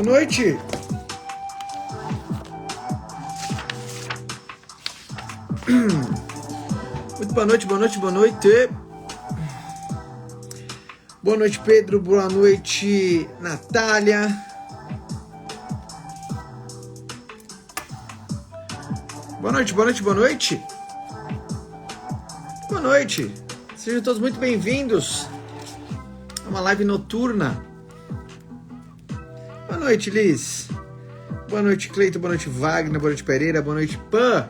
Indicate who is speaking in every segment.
Speaker 1: Boa noite. Muito boa noite, boa noite, boa noite. Boa noite, Pedro. Boa noite, Natália. Boa noite, boa noite, boa noite. Boa noite. Sejam todos muito bem-vindos a uma live noturna. Boa noite, Liz. Boa noite, Cleiton. Boa noite, Wagner. Boa noite, Pereira. Boa noite, Pan.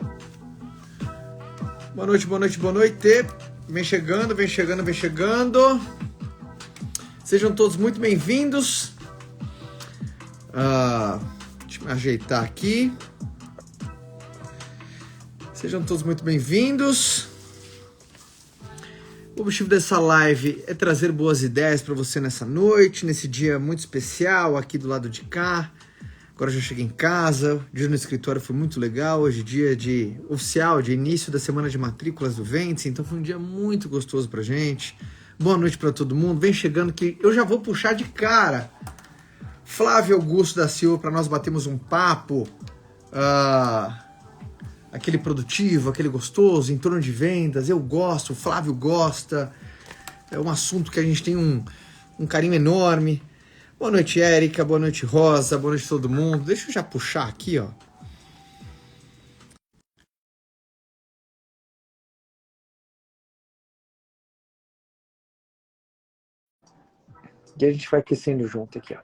Speaker 1: Boa noite, boa noite, boa noite. Vem chegando, vem chegando, vem chegando. Sejam todos muito bem-vindos. Deixa eu me ajeitar aqui. Sejam todos muito bem-vindos. O objetivo dessa live é trazer boas ideias para você nessa noite, nesse dia muito especial aqui do lado de cá. Agora já cheguei em casa, o dia no escritório foi muito legal. Hoje dia oficial de início da semana de matrículas do Ventes, então foi um dia muito gostoso pra gente. Boa noite para todo mundo. Vem chegando que eu já vou puxar de cara Flávio Augusto da Silva para nós batermos um papo, aquele produtivo, aquele gostoso, em torno de vendas. Eu gosto, o Flávio gosta. É um assunto que a gente tem um carinho enorme. Boa noite, Érica. Boa noite, Rosa. Boa noite, todo mundo. Deixa eu já puxar aqui, ó. E a gente vai aquecendo junto aqui, ó.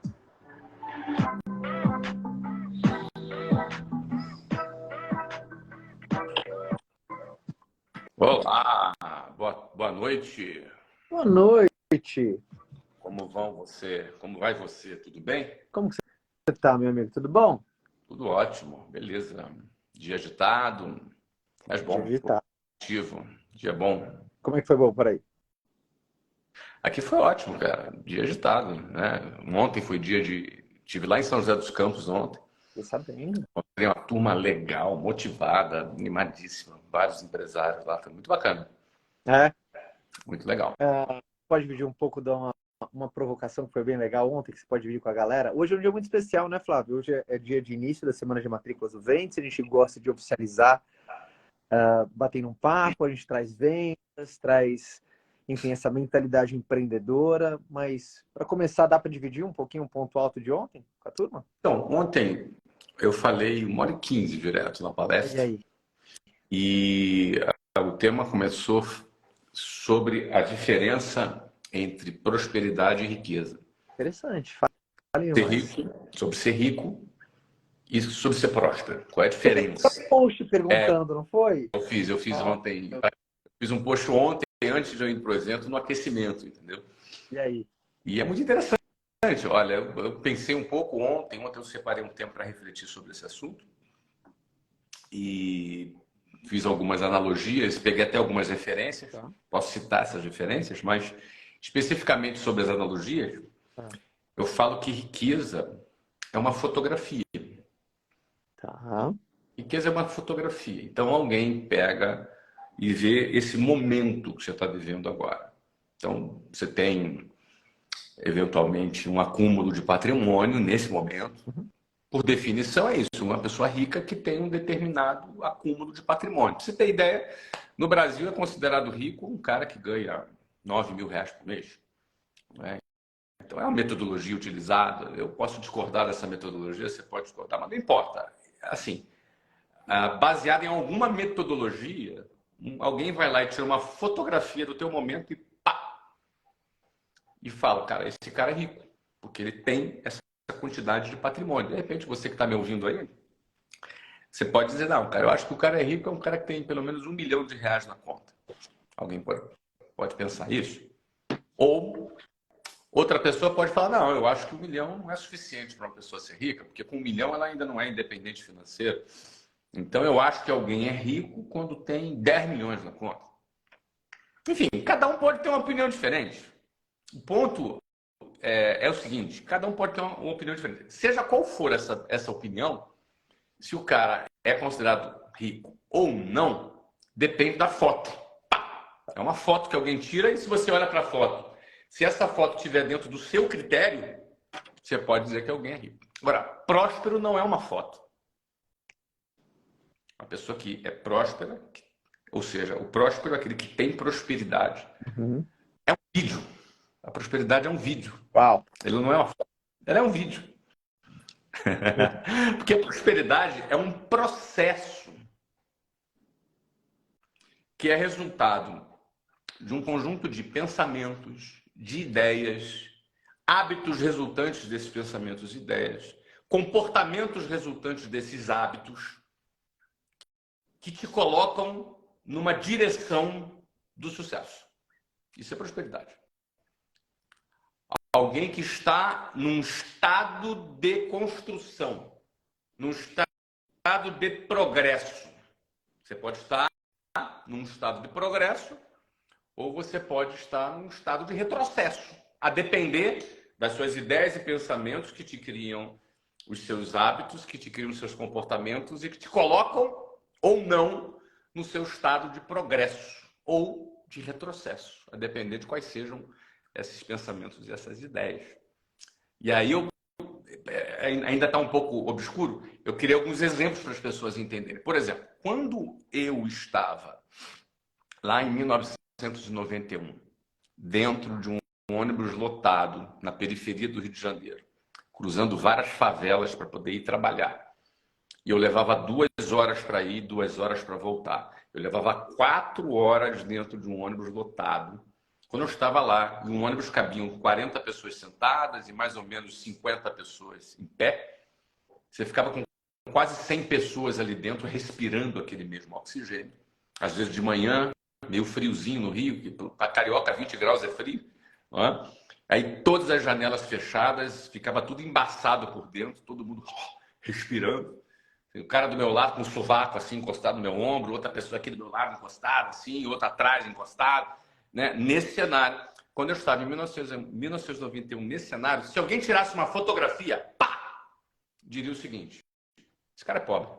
Speaker 2: Olá, boa noite.
Speaker 1: Boa noite.
Speaker 2: Como vão você? Como vai você? Tudo bem?
Speaker 1: Como que você tá, meu amigo? Tudo bom?
Speaker 2: Tudo ótimo, beleza. Dia agitado, mas bom,
Speaker 1: Dia agitado.
Speaker 2: positivo, dia bom.
Speaker 1: Como é que foi bom por aí?
Speaker 2: Aqui foi ótimo, cara. Dia agitado, né? Ontem foi dia de... Estive lá em São José dos Campos ontem.
Speaker 1: Tô sabendo.
Speaker 2: Encontrei uma turma legal, motivada, animadíssima. Vários empresários lá, foi muito bacana.
Speaker 1: É?
Speaker 2: Muito legal.
Speaker 1: Pode dividir um pouco de uma provocação que foi bem legal ontem, que você pode dividir com a galera. Hoje é um dia muito especial, né, Flávio? Hoje é dia de início da semana de matrículas do Ventes. A gente gosta de oficializar, batendo um papo, a gente traz vendas, traz, enfim, essa mentalidade empreendedora. Mas, para começar, dá para dividir um pouquinho um ponto alto de ontem com a turma?
Speaker 2: Então, ontem eu falei 1h15 direto na palestra.
Speaker 1: E aí?
Speaker 2: E o tema começou sobre a diferença entre prosperidade e riqueza.
Speaker 1: Interessante. Fale
Speaker 2: Ser
Speaker 1: mais.
Speaker 2: rico, sobre ser rico e sobre ser próspero. Qual é a diferença?
Speaker 1: Você fez um post perguntando, não foi?
Speaker 2: Eu fiz ontem. Fiz um post ontem, antes de eu ir para o evento, no aquecimento, entendeu?
Speaker 1: E aí?
Speaker 2: E é muito interessante. Olha, eu pensei um pouco ontem eu separei um tempo para refletir sobre esse assunto. E fiz algumas analogias, peguei até algumas referências.
Speaker 1: Tá.
Speaker 2: Posso citar essas referências, mas especificamente sobre as analogias,
Speaker 1: Tá.
Speaker 2: eu falo que riqueza é uma fotografia.
Speaker 1: Tá.
Speaker 2: Riqueza é uma fotografia. Então alguém pega e vê esse momento que você está vivendo agora. Então você tem eventualmente um acúmulo de patrimônio nesse momento.
Speaker 1: Uhum.
Speaker 2: Por definição é isso, uma pessoa rica que tem um determinado acúmulo de patrimônio. Pra você ter ideia, no Brasil é considerado rico um cara que ganha 9 mil reais por mês. Né? Então é uma metodologia utilizada. Eu posso discordar dessa metodologia, você pode discordar, mas não importa. Assim, baseado em alguma metodologia, alguém vai lá e tira uma fotografia do teu momento e pá! E fala, cara, esse cara é rico, porque ele tem essa quantidade de patrimônio. De repente, você que está me ouvindo aí, você pode dizer, não, cara, eu acho que o cara é rico, é um cara que tem pelo menos 1 milhão de reais na conta. Alguém pode pensar isso? Ou outra pessoa pode falar, não, eu acho que 1 milhão não é suficiente para uma pessoa ser rica, porque com 1 milhão ela ainda não é independente financeira. Então eu acho que alguém é rico quando tem 10 milhões na conta. Enfim, cada um pode ter uma opinião diferente. O ponto é o seguinte, cada um pode ter uma opinião diferente. Seja qual for essa opinião, se o cara é considerado rico ou não, depende da foto. É uma foto que alguém tira e se você olha para a foto, se essa foto estiver dentro do seu critério, você pode dizer que alguém é rico. Agora, próspero não é uma foto. Uma pessoa que é próspera, ou seja, o próspero é aquele que tem prosperidade.
Speaker 1: Uhum.
Speaker 2: É um vídeo. A prosperidade é um vídeo.
Speaker 1: Uau.
Speaker 2: Ele não é uma foto. Ela é um vídeo. Porque a prosperidade é um processo que é resultado de um conjunto de pensamentos, de ideias, hábitos resultantes desses pensamentos e ideias, comportamentos resultantes desses hábitos, que te colocam numa direção do sucesso. Isso é prosperidade. Alguém que está num estado de construção, num estado de progresso. Você pode estar num estado de progresso ou você pode estar num estado de retrocesso, a depender das suas ideias e pensamentos que te criam os seus hábitos, que te criam os seus comportamentos e que te colocam ou não no seu estado de progresso ou de retrocesso, a depender de quais sejam esses pensamentos e essas ideias. E aí ainda está um pouco obscuro, eu queria alguns exemplos para as pessoas entenderem. Por exemplo, quando eu estava lá em 1991, dentro de um ônibus lotado na periferia do Rio de Janeiro, cruzando várias favelas para poder ir trabalhar. E eu levava 2 horas para ir, 2 horas para voltar. Eu levava 4 horas dentro de um ônibus lotado. Quando eu estava lá, em um ônibus cabiam 40 pessoas sentadas e mais ou menos 50 pessoas em pé. Você ficava com quase 100 pessoas ali dentro respirando aquele mesmo oxigênio. Às vezes de manhã, meio friozinho no Rio, que para carioca 20 graus é frio. Não é? Aí todas as janelas fechadas, ficava tudo embaçado por dentro, todo mundo respirando. O cara do meu lado com o sovaco assim encostado no meu ombro, outra pessoa aqui do meu lado encostada assim, outra atrás encostada, né? Nesse cenário. Quando eu estava em 1991 nesse cenário, se alguém tirasse uma fotografia, pá, diria o seguinte: esse cara é pobre.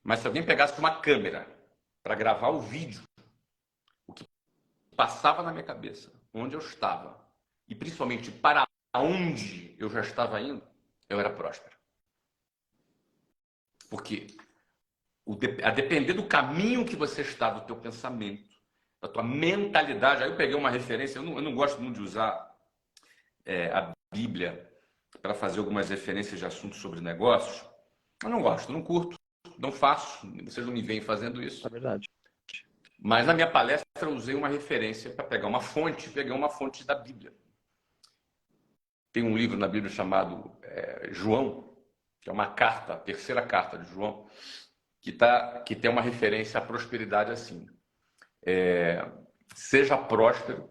Speaker 2: Mas se alguém pegasse uma câmera para gravar o vídeo, o que passava na minha cabeça, onde eu estava, e principalmente para onde eu já estava indo, eu era próspero. Porque a depender do caminho que você está, do teu pensamento, da tua mentalidade, aí eu peguei uma referência, eu não gosto muito de usar a Bíblia para fazer algumas referências de assuntos sobre negócios. Eu não gosto, não curto, não faço, vocês não me veem fazendo isso.
Speaker 1: É verdade.
Speaker 2: Mas na minha palestra eu usei uma referência para pegar uma fonte, peguei uma fonte da Bíblia. Tem um livro na Bíblia chamado João, que é uma carta, a terceira carta de João, que tem uma referência à prosperidade assim. Seja próspero,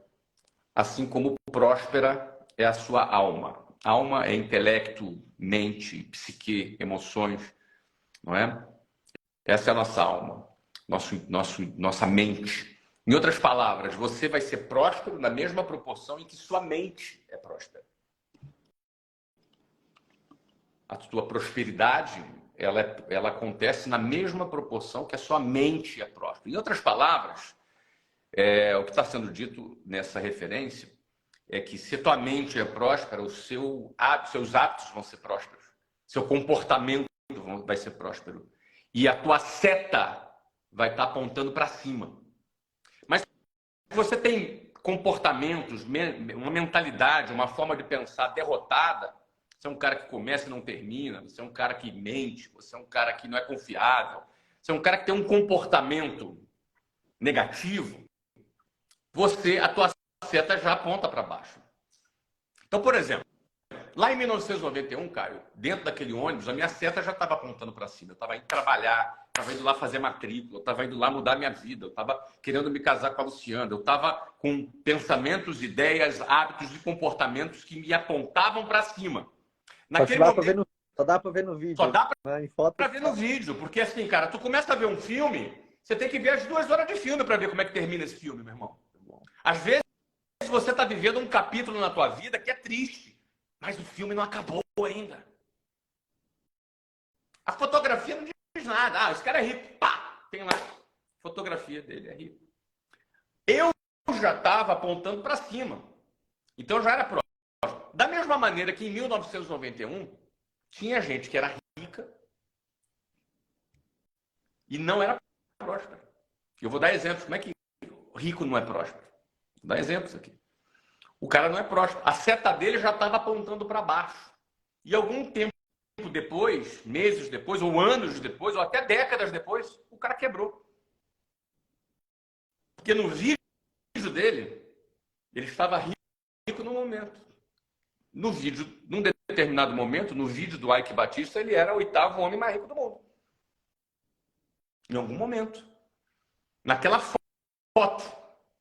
Speaker 2: assim como próspera é a sua alma. Alma é intelecto, mente, psique, emoções, não é? Essa é a nossa alma, nossa mente. Em outras palavras, você vai ser próspero na mesma proporção em que sua mente é próspera. A tua prosperidade, ela acontece na mesma proporção que a sua mente é próspera. Em outras palavras, o que está sendo dito nessa referência é que se tua mente é próspera, seus hábitos vão ser prósperos, seu comportamento vai ser próspero e a tua seta vai estar apontando para cima. Mas se você tem comportamentos, uma mentalidade, uma forma de pensar derrotada, você é um cara que começa e não termina, você é um cara que mente, você é um cara que não é confiável, você é um cara que tem um comportamento negativo, a tua seta já aponta para baixo. Então, por exemplo, lá em 1991, Caio, dentro daquele ônibus, a minha seta já estava apontando para cima. Eu estava indo trabalhar, estava indo lá fazer matrícula, eu estava indo lá mudar minha vida, eu estava querendo me casar com a Luciana, eu estava com pensamentos, ideias, hábitos e comportamentos que me apontavam para cima. Naquele momento,
Speaker 1: só dá para ver no vídeo.
Speaker 2: Só dá
Speaker 1: né? Em foto,
Speaker 2: para ver no vídeo, porque assim, cara, tu começa a ver um filme, você tem que ver as 2 horas de filme para ver como é que termina esse filme, meu irmão. Às vezes você está vivendo um capítulo na tua vida que é triste, mas o filme não acabou ainda. A fotografia não diz nada. Esse cara é rico. Pá! Tem lá. Fotografia dele é rico. Eu já estava apontando para cima. Então já era próximo. Da mesma maneira que em 1991 tinha gente que era rica e não era próspera. Eu vou dar exemplos. Como é que rico não é próspero? Vou dar exemplos aqui. O cara não é próspero. A seta dele já estava apontando para baixo. E algum tempo depois, meses depois, ou anos depois, ou até décadas depois, o cara quebrou. Porque no vídeo dele, ele estava rico no momento. No vídeo, num determinado momento, no vídeo do Ike Batista, ele era o 8º homem mais rico do mundo. Em algum momento. Naquela foto.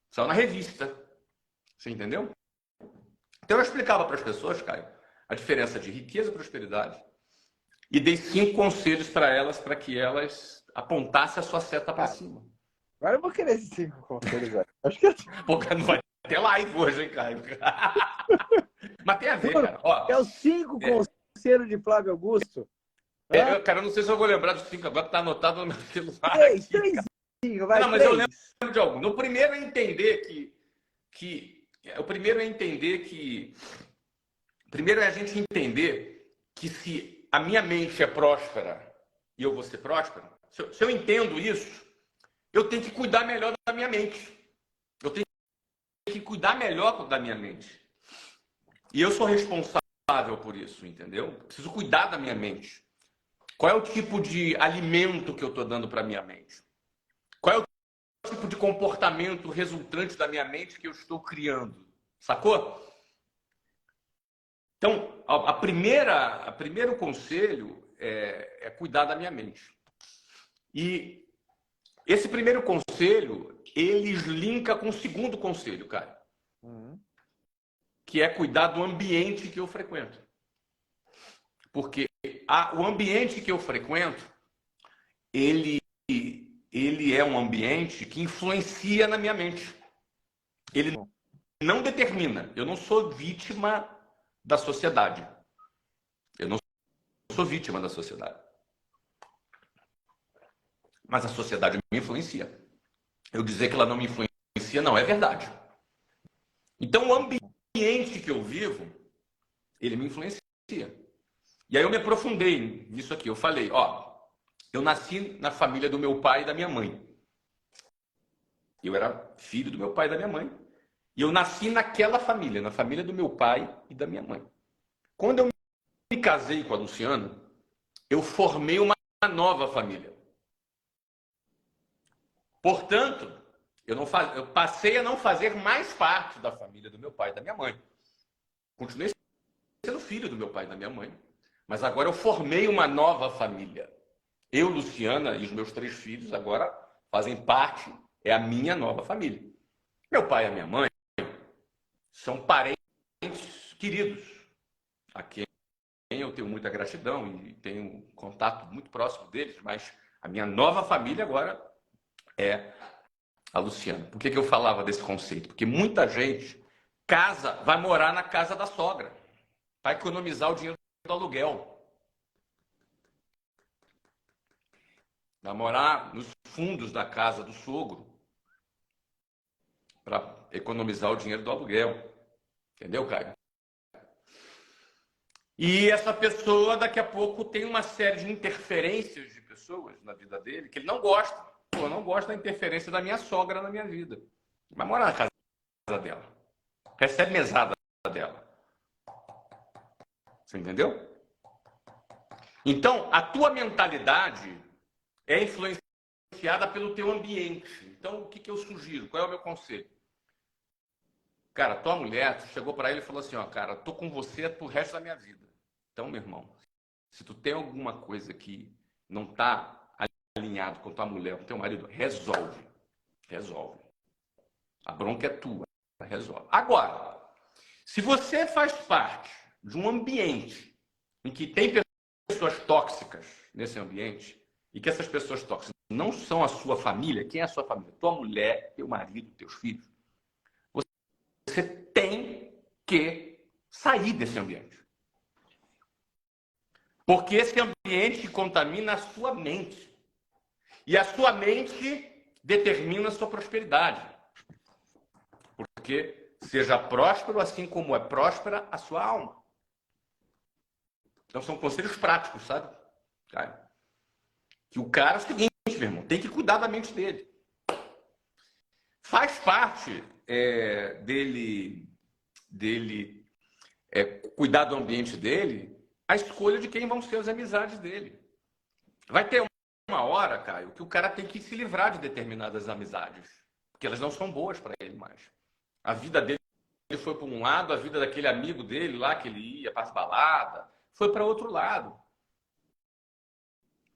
Speaker 2: Saiu na revista. Você entendeu? Então eu explicava para as pessoas, Caio, a diferença de riqueza e prosperidade. E dei 5 conselhos para elas, para que elas apontassem a sua seta para cima.
Speaker 3: Agora eu vou querer esses 5 conselhos. Acho que
Speaker 2: Pô, não vai ter live hoje, hein, Caio? Mas tem a ver, cara. Ó,
Speaker 3: é os 5 conselhos de Flávio Augusto.
Speaker 2: Cara, eu não sei se eu vou lembrar dos 5 agora, que tá anotado no meu celular.
Speaker 3: 3,
Speaker 2: aqui,
Speaker 3: 3, 5, vai.
Speaker 2: Não, mas
Speaker 3: 3.
Speaker 2: eu lembro de algum. No primeiro é entender o primeiro é entender que. Primeiro é a gente entender que se a minha mente é próspera e eu vou ser próspero, se eu entendo isso, eu tenho que cuidar melhor da minha mente. Eu tenho que cuidar melhor da minha mente. E eu sou responsável por isso, entendeu? Preciso cuidar da minha mente. Qual é o tipo de alimento que eu estou dando para a minha mente? Qual é o tipo de comportamento resultante da minha mente que eu estou criando? Sacou? Então, o primeiro conselho é cuidar da minha mente. E esse primeiro conselho, ele linka com o segundo conselho, cara. Que é cuidar do ambiente que eu frequento. Porque o ambiente que eu frequento, ele é um ambiente que influencia na minha mente. Ele não determina. Eu não sou vítima da sociedade. Eu não sou vítima da sociedade. Mas a sociedade me influencia. Eu dizer que ela não me influencia não é verdade. Então, o ambiente que eu vivo, ele me influencia. E aí eu me aprofundei nisso aqui. Eu falei, eu nasci na família do meu pai e da minha mãe. Eu era filho do meu pai e da minha mãe. E eu nasci naquela família, na família do meu pai e da minha mãe. Quando eu me casei com a Luciana, eu formei uma nova família. Portanto, eu passei a não fazer mais parte da família do meu pai e da minha mãe. Continuei sendo filho do meu pai e da minha mãe. Mas agora eu formei uma nova família. Eu, Luciana e os meus 3 filhos agora fazem parte, é a minha nova família. Meu pai e a minha mãe são parentes queridos, a quem eu tenho muita gratidão e tenho um contato muito próximo deles, mas a minha nova família agora é a Luciana. Por que eu falava desse conceito? Porque muita gente vai morar na casa da sogra, para economizar o dinheiro do aluguel. Vai morar nos fundos da casa do sogro, para economizar o dinheiro do aluguel. Entendeu, Caio? E essa pessoa, daqui a pouco, tem uma série de interferências de pessoas na vida dele que ele não gosta. Pô, eu não gosto da interferência da minha sogra na minha vida. Vai morar na casa dela. Recebe mesada dela. Você entendeu? Então, a tua mentalidade é influenciada pelo teu ambiente. Então, o que eu sugiro? Qual é o meu conselho? Cara, tua mulher chegou para ele e falou assim, cara, tô com você pro resto da minha vida. Então, meu irmão, se tu tem alguma coisa que não tá alinhado com tua mulher, com teu marido, resolve. Resolve. A bronca é tua. Resolve. Agora, se você faz parte de um ambiente em que tem pessoas tóxicas nesse ambiente e que essas pessoas tóxicas não são a sua família, quem é a sua família? Tua mulher, teu marido, teus filhos. Você tem que sair desse ambiente. Porque esse ambiente contamina a sua mente. E a sua mente determina a sua prosperidade. Porque Seja próspero assim como é próspera a sua alma. Então são conselhos práticos, sabe? Cara, que o cara é o seguinte, meu irmão, tem que cuidar da mente dele. Faz parte dele cuidar do ambiente dele, a escolha de quem vão ser as amizades dele. Vai ter uma hora, Caio, que o cara tem que se livrar de determinadas amizades, porque elas não são boas para ele mais. A vida dele foi para um lado, a vida daquele amigo dele lá que ele ia para as baladas foi para outro lado.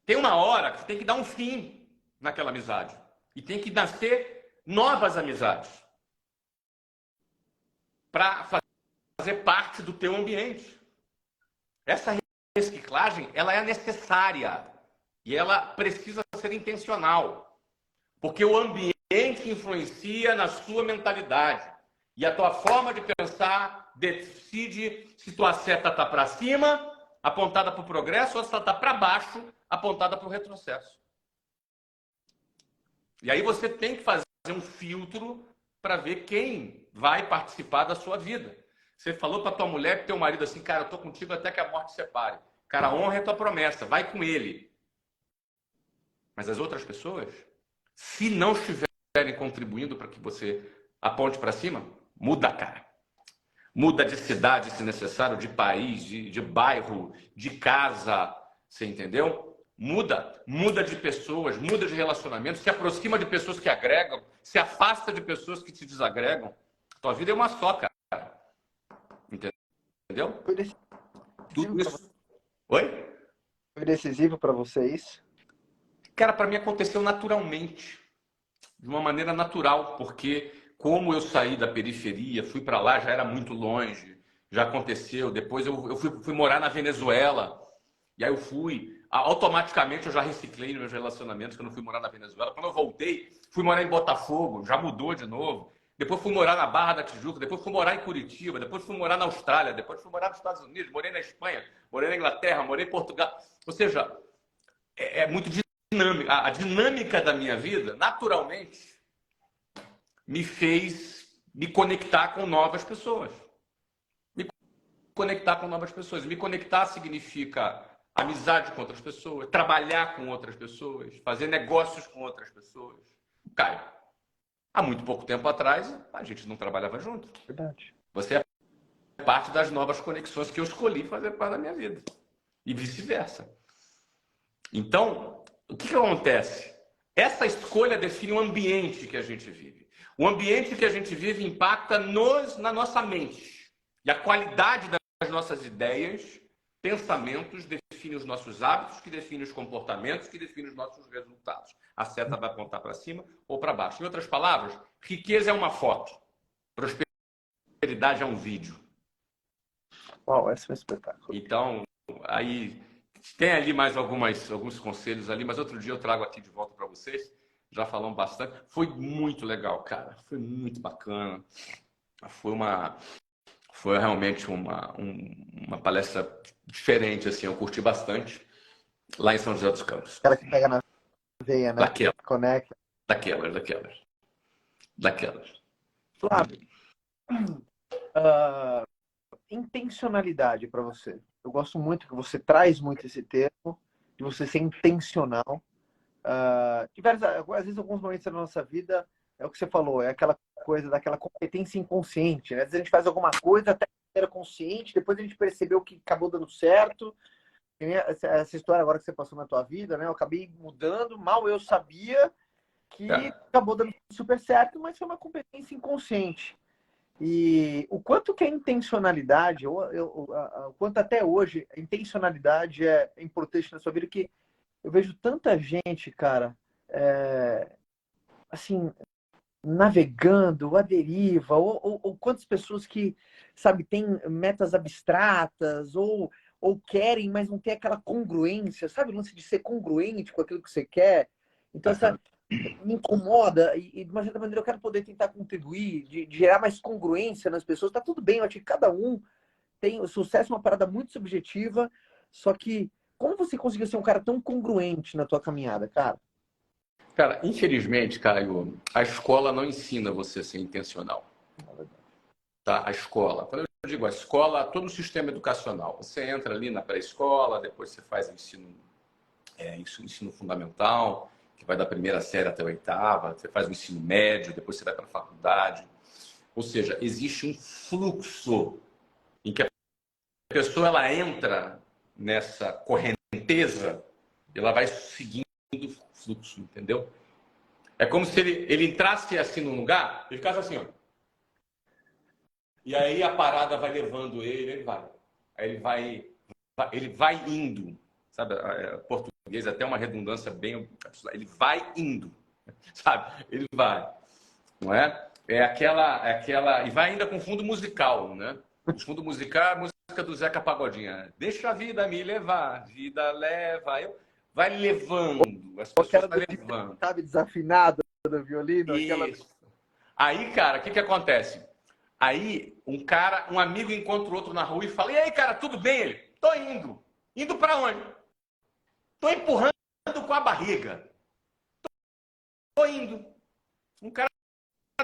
Speaker 2: Tem uma hora que você tem que dar um fim naquela amizade e tem que nascer novas amizades para fazer parte do teu ambiente. Essa reciclagem, ela é necessária e ela precisa ser intencional, porque o ambiente influencia na sua mentalidade e a tua forma de pensar decide se tua seta está para cima, apontada para o progresso, ou se ela está para baixo, apontada para o retrocesso. E aí você tem que fazer um filtro para ver quem vai participar da sua vida. Você falou para tua mulher, que teu marido assim, cara, eu tô contigo até que a morte separe. Cara, honra a tua promessa, vai com ele. Mas as outras pessoas, se não estiverem contribuindo para que você aponte para cima, muda, cara. Muda de cidade, se necessário, de país, de bairro, de casa, você entendeu? Muda de pessoas, muda de relacionamento, se aproxima de pessoas que agregam, se afasta de pessoas que te desagregam. Tua vida é uma só, cara. Entendeu?
Speaker 3: Foi decisivo
Speaker 2: Tudo isso. Oi?
Speaker 3: Foi decisivo para vocês?
Speaker 2: Cara, para mim aconteceu naturalmente, de uma maneira natural, porque como eu saí da periferia, fui para lá, já era muito longe, já aconteceu. Depois eu fui morar na Venezuela, e aí eu automaticamente eu já reciclei meus relacionamentos, que eu não fui morar na Venezuela. Quando eu voltei, fui morar em Botafogo, já mudou de novo. Depois fui morar na Barra da Tijuca, depois fui morar em Curitiba, depois fui morar na Austrália, depois fui morar nos Estados Unidos, morei na Espanha, morei na Inglaterra, morei em Portugal. Ou seja, é muito dinâmica. A dinâmica da minha vida, naturalmente, me fez me conectar com novas pessoas. Me conectar com novas pessoas. Me conectar significa amizade com outras pessoas, trabalhar com outras pessoas, fazer negócios com outras pessoas. Caio, há muito pouco tempo atrás, a gente não trabalhava junto.
Speaker 3: Verdade.
Speaker 2: Você é parte das novas conexões que eu escolhi fazer parte da minha vida. E vice-versa. Então, o que acontece? Essa escolha define o ambiente que a gente vive. O ambiente que a gente vive impacta na nossa mente. E a qualidade das nossas ideias, pensamentos, define os nossos hábitos, que define os comportamentos, que define os nossos resultados. A seta vai apontar para cima ou para baixo. Em outras palavras, riqueza é uma foto. Prosperidade é um vídeo.
Speaker 3: Uau, esse é um espetáculo.
Speaker 2: Então, aí tem ali mais alguns conselhos ali, mas outro dia eu trago aqui de volta para vocês. Já falamos bastante. Foi muito legal, cara. Foi muito bacana. Foi realmente uma palestra diferente, assim. Eu curti bastante. Lá em São José dos Campos.
Speaker 3: O cara que pega na veia, né?
Speaker 2: Daquela.
Speaker 3: Conecta.
Speaker 2: Daquelas.
Speaker 3: Flávio, intencionalidade para você. Eu gosto muito que você traz muito esse termo, de você ser intencional. Às vezes, alguns momentos da nossa vida, é o que você falou, é aquela coisa daquela competência inconsciente, né? Às vezes a gente faz alguma coisa até que era consciente, depois a gente percebeu que acabou dando certo. Essa história agora que você passou na tua vida, né? Eu acabei mudando, mal eu sabia que acabou dando super certo, mas foi uma competência inconsciente. E o quanto que a intencionalidade, o quanto até hoje a intencionalidade é importante na sua vida, que eu vejo tanta gente, cara, assim, navegando, à deriva, ou quantas pessoas que, sabe, têm metas abstratas, ou querem, mas não tem aquela congruência, sabe? O lance de ser congruente com aquilo que você quer. Então, essa me incomoda, e de uma certa maneira eu quero poder tentar contribuir, de gerar mais congruência nas pessoas. Tá tudo bem, eu acho que cada um tem o sucesso, é uma parada muito subjetiva, só que como você conseguiu ser um cara tão congruente na tua caminhada, cara?
Speaker 2: Cara, infelizmente, Caio, a escola não ensina você a ser intencional. tá? A escola. Quando eu digo a escola, todo o sistema educacional. Você entra ali na pré-escola, depois você faz ensino fundamental, que vai da primeira série até a oitava, você faz o ensino médio, depois você vai para a faculdade. Ou seja, existe um fluxo em que a pessoa ela entra nessa correnteza, ela vai seguindo o fluxo, entendeu? É como se ele entrasse assim num lugar e ficasse assim, ó. E aí a parada vai levando ele vai. Aí ele vai indo. Sabe, português até uma redundância bem... Ele vai indo, sabe? Ele vai, não é? É aquela... E vai ainda com fundo musical, né? O fundo musical é a música do Zeca Pagodinho. Deixa a vida me levar, vida leva... Vai levando, as pessoas vão levando.
Speaker 3: Sabe, desafinado do violino?
Speaker 2: Isso. Aí, cara, o que acontece? Aí, um amigo encontra o outro na rua e fala: e aí, cara, tudo bem? Ele: tô indo. Indo pra onde? Tô empurrando com a barriga. Tô indo. Um cara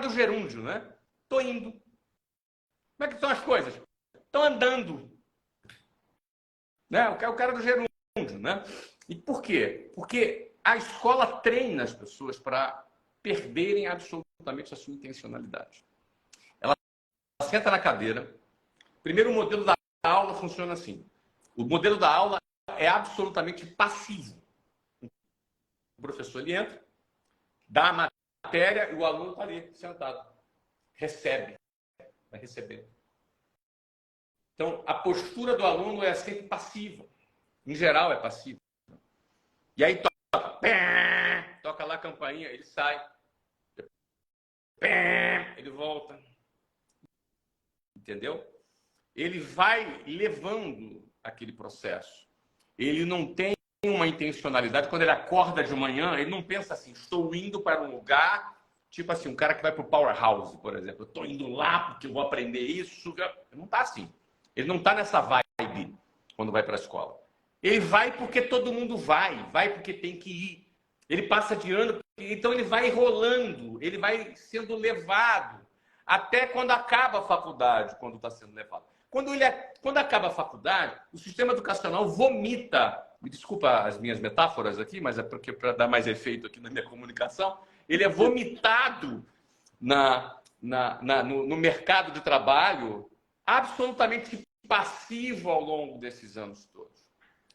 Speaker 2: do gerúndio, né? Tô indo. Como é que estão as coisas? Estão andando. Né? O cara do gerúndio, né? E por quê? Porque a escola treina as pessoas para perderem absolutamente a sua intencionalidade. Ela senta na cadeira. Primeiro, o modelo da aula funciona assim. O modelo da aula é absolutamente passivo. O professor ele entra, dá a matéria e o aluno está ali, sentado. Recebe. Vai receber. Então, a postura do aluno é sempre passiva. Em geral, é passiva. E aí toca lá a campainha, ele sai. Ele volta. Entendeu? Ele vai levando aquele processo. Ele não tem uma intencionalidade. Quando ele acorda de manhã, ele não pensa assim: estou indo para um lugar, tipo assim, um cara que vai para o Powerhouse, por exemplo. Estou indo lá porque eu vou aprender isso. Ele não está assim. Ele não está nessa vibe quando vai para a escola. Ele vai porque todo mundo vai porque tem que ir. Ele passa de ano, então ele vai rolando, ele vai sendo levado até quando acaba a faculdade, quando está sendo levado. Quando acaba a faculdade, o sistema educacional vomita. Me desculpa as minhas metáforas aqui, mas é porque para dar mais efeito aqui na minha comunicação, ele é vomitado no mercado de trabalho, absolutamente passivo ao longo desses anos todos.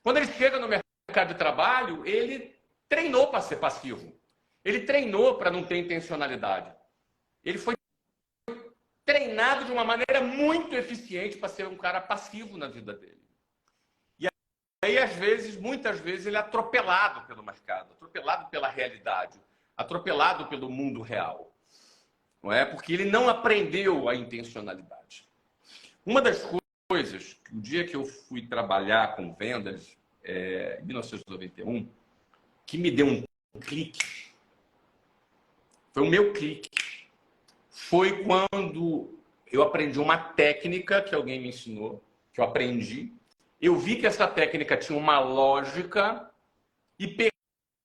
Speaker 2: Quando ele chega no mercado de trabalho, ele treinou para ser passivo. Ele treinou para não ter intencionalidade. Ele foi treinado de uma maneira muito eficiente para ser um cara passivo na vida dele. E aí, muitas vezes, ele é atropelado pelo mercado, atropelado pela realidade, atropelado pelo mundo real. Não é? Porque ele não aprendeu a intencionalidade. Uma das coisas, o dia que eu fui trabalhar com vendas, em 1991, que me deu um clique, foi o meu clique, foi quando eu aprendi uma técnica que alguém me ensinou, que eu aprendi. Eu vi que essa técnica tinha uma lógica e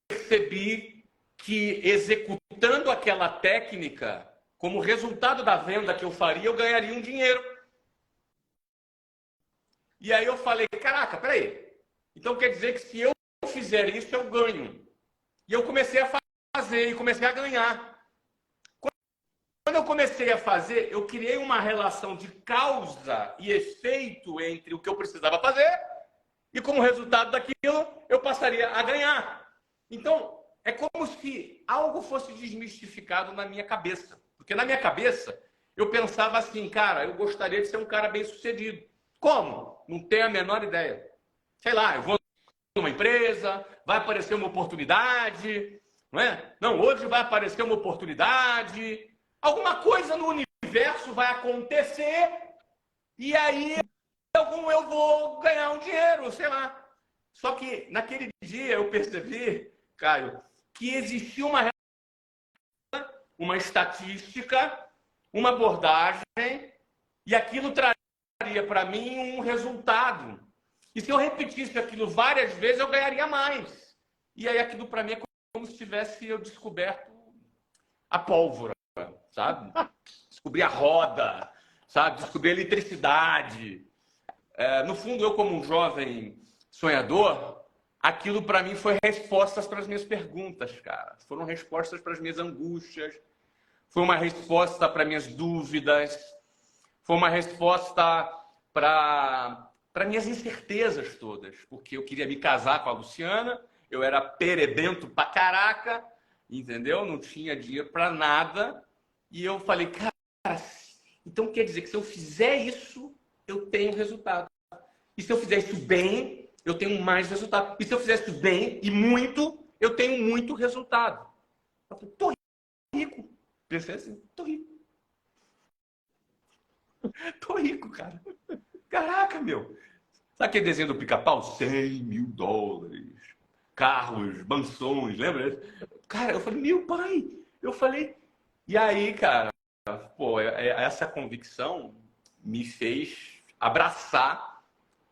Speaker 2: percebi que executando aquela técnica, como resultado da venda que eu faria, eu ganharia um dinheiro. E aí eu falei: caraca, peraí. Então quer dizer que se eu fizer isso, eu ganho. E eu comecei a fazer e comecei a ganhar. Quando eu comecei a fazer, eu criei uma relação de causa e efeito entre o que eu precisava fazer e, como resultado daquilo, eu passaria a ganhar. Então, é como se algo fosse desmistificado na minha cabeça. Porque na minha cabeça, eu pensava assim: cara, eu gostaria de ser um cara bem-sucedido. Como? Não tenho a menor ideia. Sei lá, eu vou numa empresa, vai aparecer uma oportunidade, não é? Não, hoje vai aparecer uma oportunidade, alguma coisa no universo vai acontecer e aí eu vou ganhar um dinheiro, sei lá. Só que naquele dia eu percebi, Caio, que existia uma estatística, uma abordagem, e aquilo traria para mim um resultado. E se eu repetisse aquilo várias vezes, eu ganharia mais. E aí aquilo para mim é como se tivesse eu descoberto a pólvora, sabe? Descobri a roda, sabe? Descobri a eletricidade. No fundo, eu como um jovem sonhador, aquilo para mim foi respostas para as minhas perguntas, cara. Foram respostas para as minhas angústias, foi uma resposta para minhas dúvidas, foi uma resposta para minhas incertezas todas, porque eu queria me casar com a Luciana, eu era perebento pra caraca, entendeu? Não tinha dinheiro para nada, e eu falei, cara, então quer dizer que se eu fizer isso, eu tenho resultado. E se eu fizer isso bem, eu tenho mais resultado. E se eu fizer isso bem e muito, eu tenho muito resultado. Eu falei, tô rico. Pensei assim, tô rico. Tô rico, cara. Caraca, meu. Sabe aquele desenho do Pica-Pau? $100.000. Carros, mansões, lembra? Cara, eu falei, meu pai. Eu falei... E aí, cara, pô, essa convicção me fez abraçar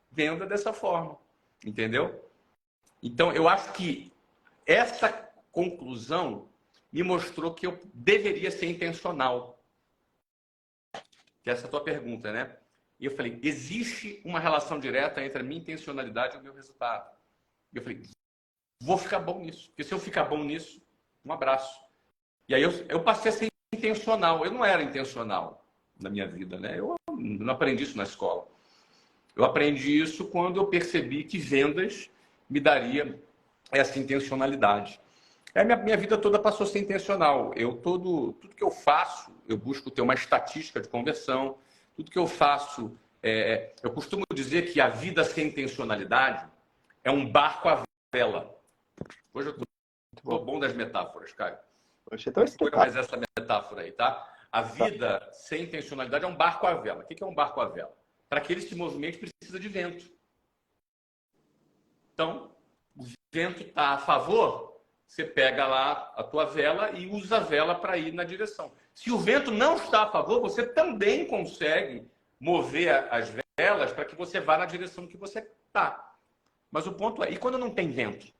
Speaker 2: venda dessa forma. Entendeu? Então, eu acho que essa conclusão me mostrou que eu deveria ser intencional. Que essa é a tua pergunta, né? E eu falei, existe uma relação direta entre a minha intencionalidade e o meu resultado. E eu falei, vou ficar bom nisso. Porque se eu ficar bom nisso, um abraço. E aí eu passei a ser intencional. Eu não era intencional na minha vida, né? Eu não aprendi isso na escola. Eu aprendi isso quando eu percebi que vendas me daria essa intencionalidade. A minha vida toda passou a ser intencional. Tudo que eu faço, eu busco ter uma estatística de conversão. Tudo que eu faço, eu costumo dizer que a vida sem intencionalidade é um barco à vela. Hoje eu estou bom das metáforas, Caio. Foi mais essa metáfora aí, tá? A vida sem intencionalidade é um barco à vela. O que é um barco à vela? Para que ele se movimente, precisa de vento. Então, o vento está a favor, você pega lá a tua vela e usa a vela para ir na direção. Se o vento não está a favor, você também consegue mover as velas para que você vá na direção que você está. Mas o ponto é, e quando não tem vento?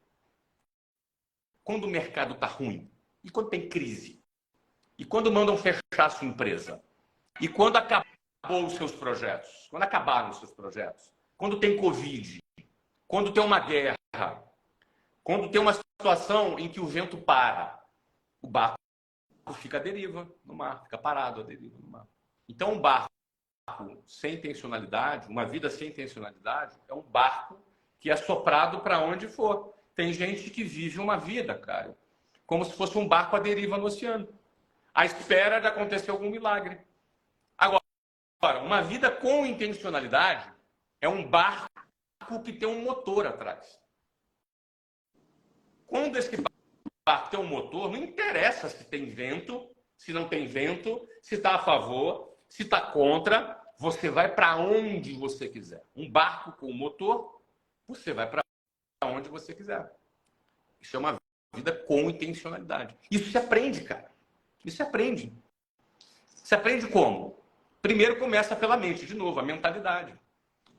Speaker 2: Quando o mercado está ruim? E quando tem crise? E quando mandam fechar a sua empresa? E quando acabou os seus projetos? Quando acabaram os seus projetos? Quando tem Covid? Quando tem uma guerra? Quando tem uma situação em que o vento para? O barco fica à deriva no mar, fica parado à deriva no mar. Então, um barco sem intencionalidade, uma vida sem intencionalidade, é um barco que é soprado para onde for. Tem gente que vive uma vida, cara, como se fosse um barco à deriva no oceano, à espera de acontecer algum milagre. Agora, uma vida com intencionalidade é um barco que tem um motor atrás. Quando esse barco tem um motor, não interessa se tem vento, se não tem vento, se está a favor, se está contra, você vai para onde você quiser. Um barco com motor, você vai para onde você quiser. Isso é uma vida com intencionalidade. Isso se aprende, cara. Isso se aprende. Se aprende como? Primeiro começa pela mente, de novo, a mentalidade.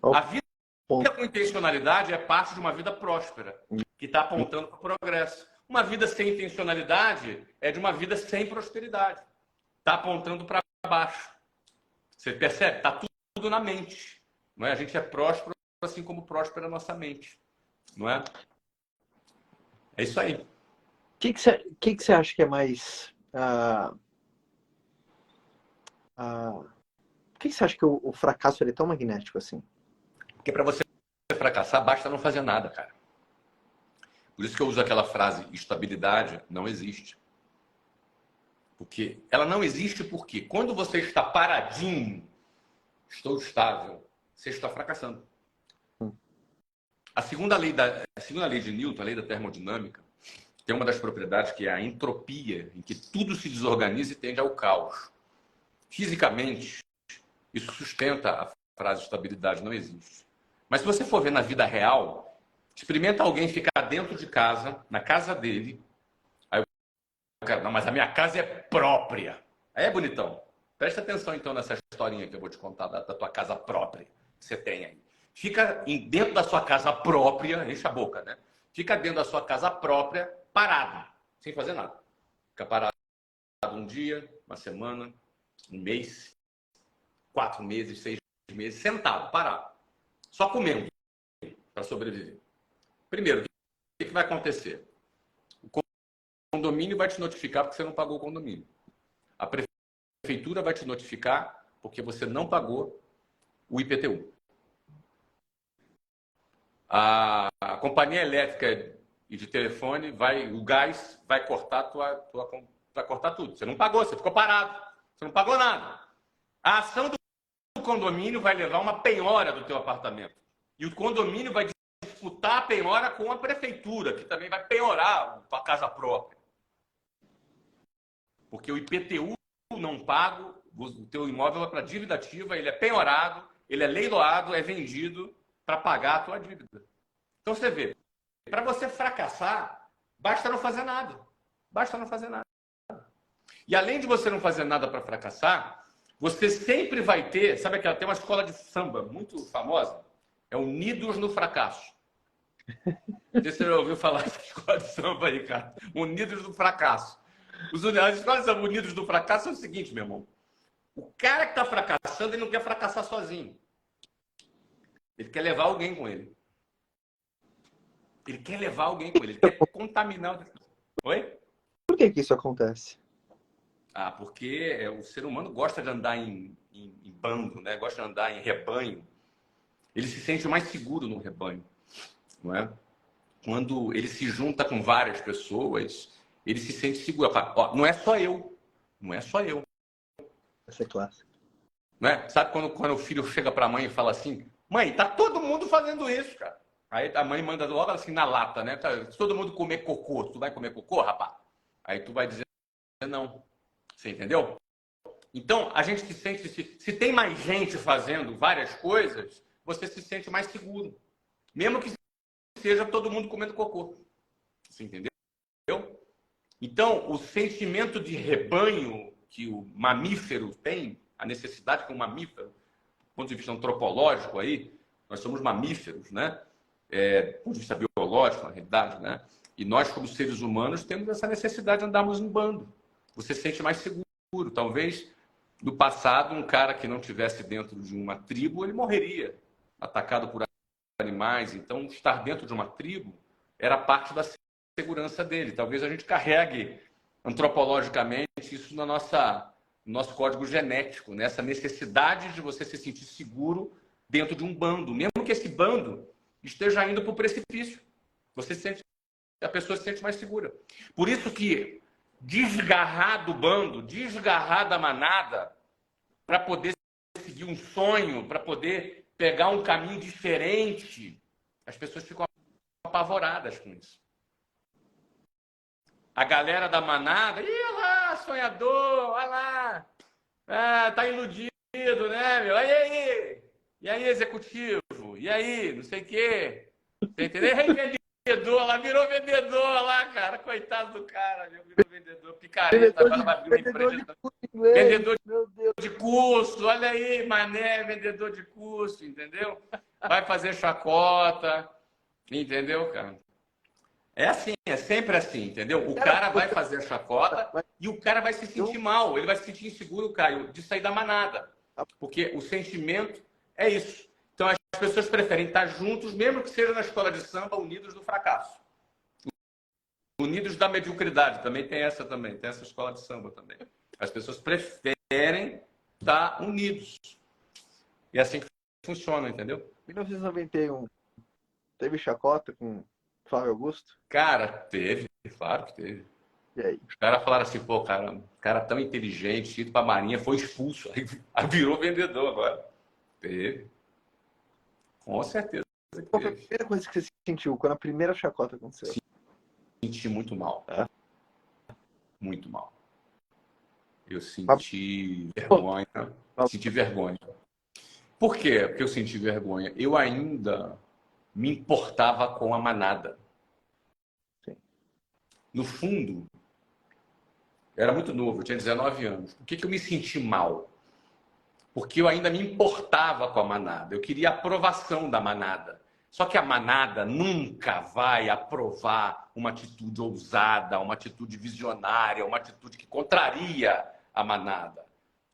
Speaker 2: A vida com intencionalidade é parte de uma vida próspera, que está apontando para o progresso. Uma vida sem intencionalidade é de uma vida sem prosperidade. Está apontando para baixo. Você percebe? Está tudo na mente. Não é? A gente é próspero assim como próspera a nossa mente. Não é? É isso aí.
Speaker 3: O que você acha que é mais... Por que você acha que o fracasso ele é tão magnético assim?
Speaker 2: Porque para você fracassar, basta não fazer nada, cara. Por isso que eu uso aquela frase, estabilidade não existe. Porque ela não existe porque quando você está paradinho, estou estável, você está fracassando. A segunda lei de Newton, a lei da termodinâmica, tem uma das propriedades que é a entropia, em que tudo se desorganiza e tende ao caos. Fisicamente, isso sustenta a frase estabilidade não existe. Mas se você for ver na vida real, experimenta alguém ficar dentro de casa, na casa dele. Aí o cara, não, mas a minha casa é própria. Aí é bonitão. Presta atenção então nessa historinha que eu vou te contar da tua casa própria que você tem aí. Fica dentro da sua casa própria, enche a boca, né? Fica dentro da sua casa própria, parado, sem fazer nada. Fica parado um dia, uma semana, um mês. 4 meses, 6 meses, sentado, parado, só comendo para sobreviver. Primeiro, o que vai acontecer? O condomínio vai te notificar porque você não pagou o condomínio. A prefeitura vai te notificar porque você não pagou o IPTU. A companhia elétrica e de telefone o gás vai cortar vai cortar tudo. Você não pagou, você ficou parado. Você não pagou nada. A ação do condomínio vai levar uma penhora do teu apartamento. E o condomínio vai disputar a penhora com a prefeitura, que também vai penhorar a casa própria. Porque o IPTU não pago, o teu imóvel vai para dívida ativa, ele é penhorado, ele é leiloado, é vendido para pagar a tua dívida. Então você vê, para você fracassar, basta não fazer nada. Basta não fazer nada. E além de você não fazer nada para fracassar, você sempre vai ter, sabe aquela, tem uma escola de samba muito famosa, é Unidos no Fracasso. Não sei se você já ouviu falar dessa escola de samba aí, cara. Unidos no Fracasso. As escolas de samba Unidos no Fracasso é o seguinte, meu irmão. O cara que está fracassando, ele não quer fracassar sozinho. Ele quer levar alguém com ele. Ele quer levar alguém com ele. Ele quer contaminar. Oi?
Speaker 3: Por que isso acontece?
Speaker 2: Porque o ser humano gosta de andar em bando, né? Gosta de andar em rebanho. Ele se sente mais seguro no rebanho, não é? Quando ele se junta com várias pessoas, ele se sente seguro. Fala, ó, não é só eu. Não é só eu.
Speaker 3: Essa é clássica.
Speaker 2: Não é? Sabe quando o filho chega para a mãe e fala assim, mãe, tá todo mundo fazendo isso, cara. Aí a mãe manda logo assim na lata, né? Se todo mundo comer cocô, tu vai comer cocô, rapaz? Aí tu vai dizer não. Você entendeu? Então, a gente se sente... Se tem mais gente fazendo várias coisas, você se sente mais seguro. Mesmo que seja todo mundo comendo cocô. Você entendeu? Então, o sentimento de rebanho que o mamífero tem, a necessidade que o mamífero, do ponto de vista antropológico aí, nós somos mamíferos, né? Do ponto de vista biológico, na realidade, né? E nós, como seres humanos, temos essa necessidade de andarmos em bando. Você se sente mais seguro. Talvez, no passado, um cara que não estivesse dentro de uma tribo, ele morreria, atacado por animais. Então, estar dentro de uma tribo era parte da segurança dele. Talvez a gente carregue antropologicamente isso no nosso código genético, né? Essa necessidade de você se sentir seguro dentro de um bando, mesmo que esse bando esteja indo para o precipício. A pessoa se sente mais segura. Por isso que desgarrar do bando, desgarrar da manada, para poder seguir um sonho, para poder pegar um caminho diferente, as pessoas ficam apavoradas com isso. A galera da manada, olha lá, sonhador, olha lá, tá iludido, né, meu? E aí, executivo? E aí, não sei o quê? Você entendeu? Vendedor, lá virou vendedor lá, cara. Coitado do cara, meu, virou vendedor, picareta, agora vai abrir uma empresa. Vendedor de curso, olha aí, mané, vendedor de curso, entendeu? Vai fazer chacota, entendeu, cara? É assim, é sempre assim, entendeu? O cara vai fazer a chacota e o cara vai se sentir mal, ele vai se sentir inseguro, Caio, de sair da manada. Porque o sentimento é isso. Então as pessoas preferem estar juntos, mesmo que seja na escola de samba, unidos no fracasso. Unidos da mediocridade, também tem essa escola de samba também. As pessoas preferem estar unidos. E é assim que funciona, entendeu?
Speaker 3: 1991, teve chacota com Flávio Augusto?
Speaker 2: Cara, teve, claro que teve.
Speaker 3: E aí?
Speaker 2: Os caras falaram assim, pô, cara tão inteligente, ido pra Marinha, foi expulso. Aí virou vendedor agora. Teve. Com certeza.
Speaker 3: Qual foi a primeira coisa que você sentiu quando a primeira chacota aconteceu?
Speaker 2: Senti muito mal. Muito mal. Eu senti vergonha. Senti vergonha. Por quê? Porque eu senti vergonha. Eu ainda me importava com a manada.
Speaker 3: Sim.
Speaker 2: No fundo, eu era muito novo, eu tinha 19 anos. Por que eu me senti mal? Porque eu ainda me importava com a manada. Eu queria a aprovação da manada. Só que a manada nunca vai aprovar uma atitude ousada, uma atitude visionária, uma atitude que contraria a manada.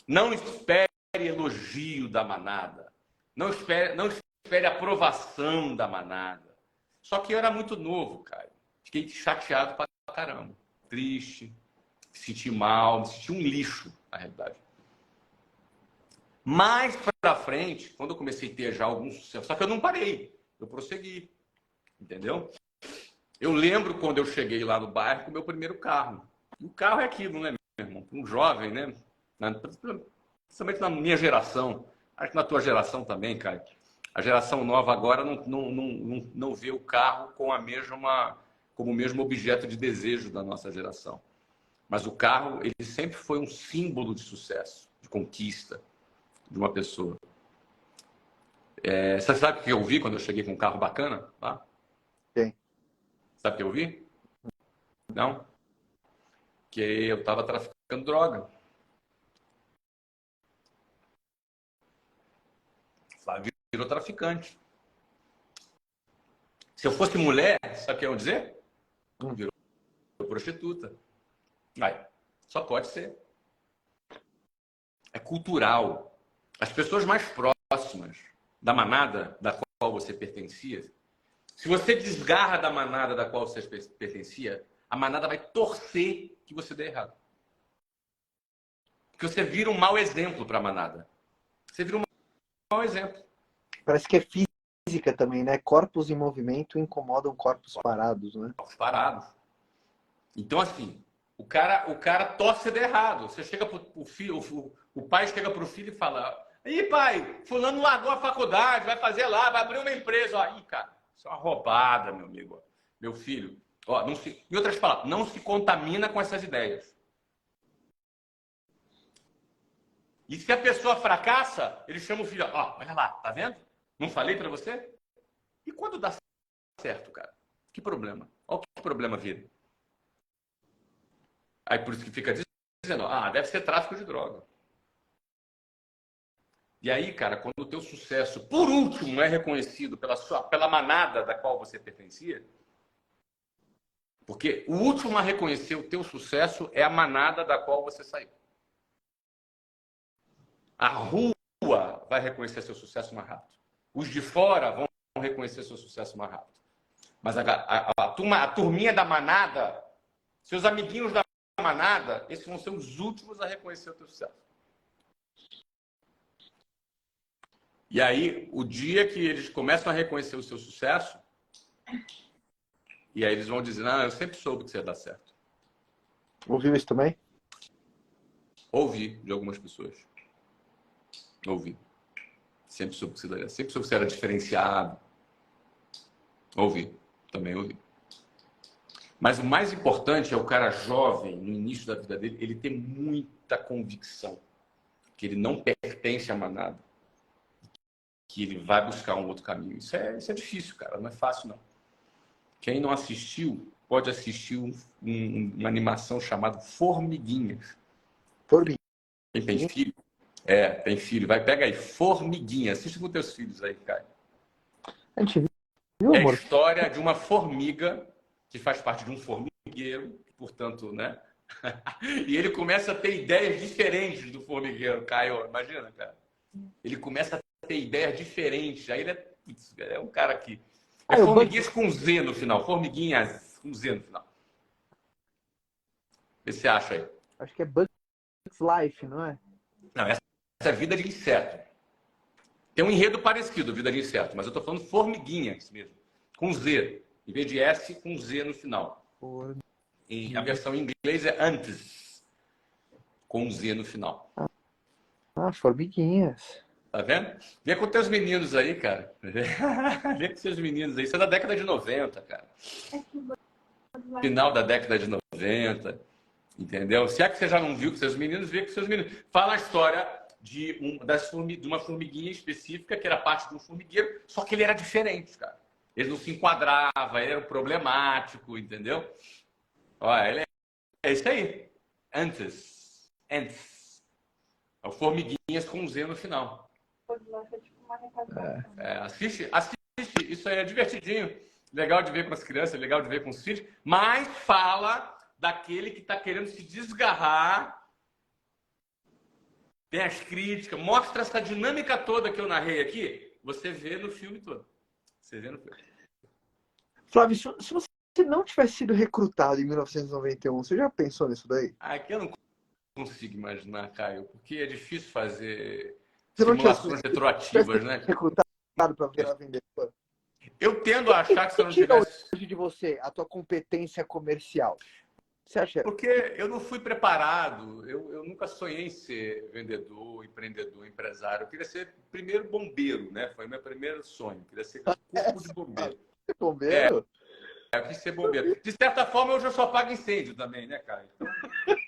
Speaker 2: Não espere elogio da manada. Não espere aprovação da manada. Só que eu era muito novo, cara. Fiquei chateado pra caramba. Triste, me senti mal, me senti um lixo, na realidade. Mais pra frente, quando eu comecei a ter já algum sucesso, só que eu não parei, eu prossegui, entendeu? Eu lembro quando eu cheguei lá no bairro com o meu primeiro carro. E o carro é aquilo, né, meu irmão? Um jovem, né? Principalmente na minha geração, acho que na tua geração também, cara. A geração nova agora não vê o carro com como o mesmo objeto de desejo da nossa geração. Mas o carro, ele sempre foi um símbolo de sucesso, de conquista de uma pessoa. Você sabe o que eu vi quando eu cheguei com um carro bacana? Tá?
Speaker 3: Sim.
Speaker 2: Sabe o que eu vi? Não? Que eu estava traficando droga. Flávio virou traficante. Se eu fosse mulher, sabe o que eu ia dizer? Virou prostituta. Aí, só pode ser. É cultural. As pessoas mais próximas da manada da qual você pertencia, se você desgarra da manada da qual você pertencia, a manada vai torcer que você dê errado. Porque você vira um mau exemplo para a manada. Você vira um mau exemplo.
Speaker 3: Parece que é física também, né? Corpos em movimento incomodam corpos parados, né?
Speaker 2: Corpos parados. Então, assim, o cara torce você dê errado. Você chega pro filho, o pai chega pro filho e fala: "Ih, pai, fulano largou a faculdade, vai fazer lá, vai abrir uma empresa." Aí, cara, isso é uma roubada, meu amigo. Meu filho. Ó, em outras palavras, não se contamina com essas ideias. E se a pessoa fracassa, ele chama o filho: "Ó, olha lá, tá vendo? Não falei pra você?" E quando dá certo, cara? Que problema? Olha que problema vira. Aí por isso que fica dizendo: deve ser tráfico de droga. E aí, cara, quando o teu sucesso, por último, é reconhecido pela manada da qual você pertencia, porque o último a reconhecer o teu sucesso é a manada da qual você saiu. A rua vai reconhecer seu sucesso mais rápido. Os de fora vão reconhecer seu sucesso mais rápido. Mas a turminha da manada, seus amiguinhos da manada, esses vão ser os últimos a reconhecer o teu sucesso. E aí, o dia que eles começam a reconhecer o seu sucesso, e aí eles vão dizer: eu sempre soube que você ia dar certo.
Speaker 3: Ouviu isso também?
Speaker 2: Ouvi de algumas pessoas. Ouvi. Sempre soube que você daria. Sempre soube que você era diferenciado. Ouvi. Também ouvi. Mas o mais importante é o cara jovem, no início da vida dele, ele ter muita convicção que ele não pertence à manada, que ele vai buscar um outro caminho. Isso é difícil, cara. Não é fácil, não. Quem não assistiu, pode assistir uma animação chamada Formiguinhas.
Speaker 3: Formiguinhas?
Speaker 2: Quem tem filho? Tem filho. Vai, pega aí. Formiguinhas. Assiste com teus filhos aí, cara.
Speaker 3: A gente viu,
Speaker 2: É a
Speaker 3: amor?
Speaker 2: história de uma formiga que faz parte de um formigueiro, portanto, né? E ele começa a ter ideias diferentes do formigueiro, Caio. Imagina, cara. Ele começa a ter ideias diferentes. Aí ele é um cara que... É formiguinhas com Z no final. Formiguinhas com Z no final. O que você acha aí?
Speaker 3: Acho que é Bugs Life, não é?
Speaker 2: Não, essa é Vida de Inseto. Tem um enredo parecido, Vida de Inseto, mas eu tô falando formiguinhas mesmo. Com Z. Em vez de S, com Z no final. E a versão em inglês é Ants, com Z no final.
Speaker 3: Formiguinhas.
Speaker 2: Tá vendo? Vê com teus meninos aí, cara. Vê com seus meninos aí. Isso é da década de 90, cara. Final da década de 90. Entendeu? Se é que você já não viu com seus meninos, vê com seus meninos. Fala a história de uma formiguinha específica, que era parte de um formigueiro, só que ele era diferente, cara. Ele não se enquadrava, ele era problemático, entendeu? Olha, é isso aí. Ants. É o formiguinhas com Z no final. Assiste. Isso aí é divertidinho. Legal de ver com as crianças, legal de ver com os filhos. Mas fala daquele que está querendo se desgarrar tem as críticas, mostra essa dinâmica toda que eu narrei aqui, você vê no filme todo. Você vê no filme.
Speaker 3: Flávio, se você não tivesse sido recrutado em 1991, você já pensou nisso daí?
Speaker 2: Aqui eu não consigo imaginar, Caio, porque é difícil fazer
Speaker 3: Você não
Speaker 2: simulações
Speaker 3: tivesse
Speaker 2: retroativas, né?
Speaker 3: recrutado para virar vendedor?
Speaker 2: Eu tendo a achar que se eu não
Speaker 3: Tira
Speaker 2: tivesse...
Speaker 3: hoje de você a tua competência comercial. Você acha?
Speaker 2: Porque eu não fui preparado, eu nunca sonhei em ser vendedor, empreendedor, empresário. Eu queria ser primeiro bombeiro, né? Foi o meu primeiro sonho. Eu queria ser corpo de bombeiro.
Speaker 3: Bombeiro?
Speaker 2: Eu quis ser bombeiro. De certa forma, hoje eu só apago incêndio também, né, cara? Então,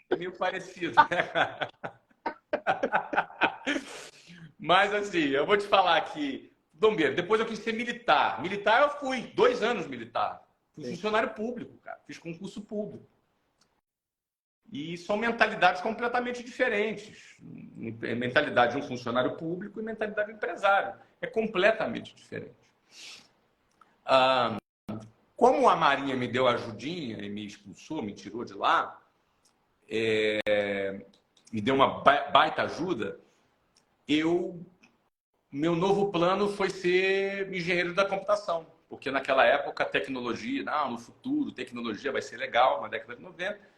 Speaker 2: é meio parecido, né, cara? Mas, assim, eu vou te falar que, bombeiro, depois eu quis ser militar. Militar eu fui, 2 anos militar. Fui funcionário público, cara. Fiz concurso público. E são mentalidades completamente diferentes. Mentalidade de um funcionário público e mentalidade de um empresário. É completamente diferente. Como a Marinha me deu ajudinha e me expulsou, me tirou de lá, me deu uma baita ajuda, meu novo plano foi ser engenheiro da computação. Porque naquela época a tecnologia, no futuro, tecnologia vai ser legal, na década de 90.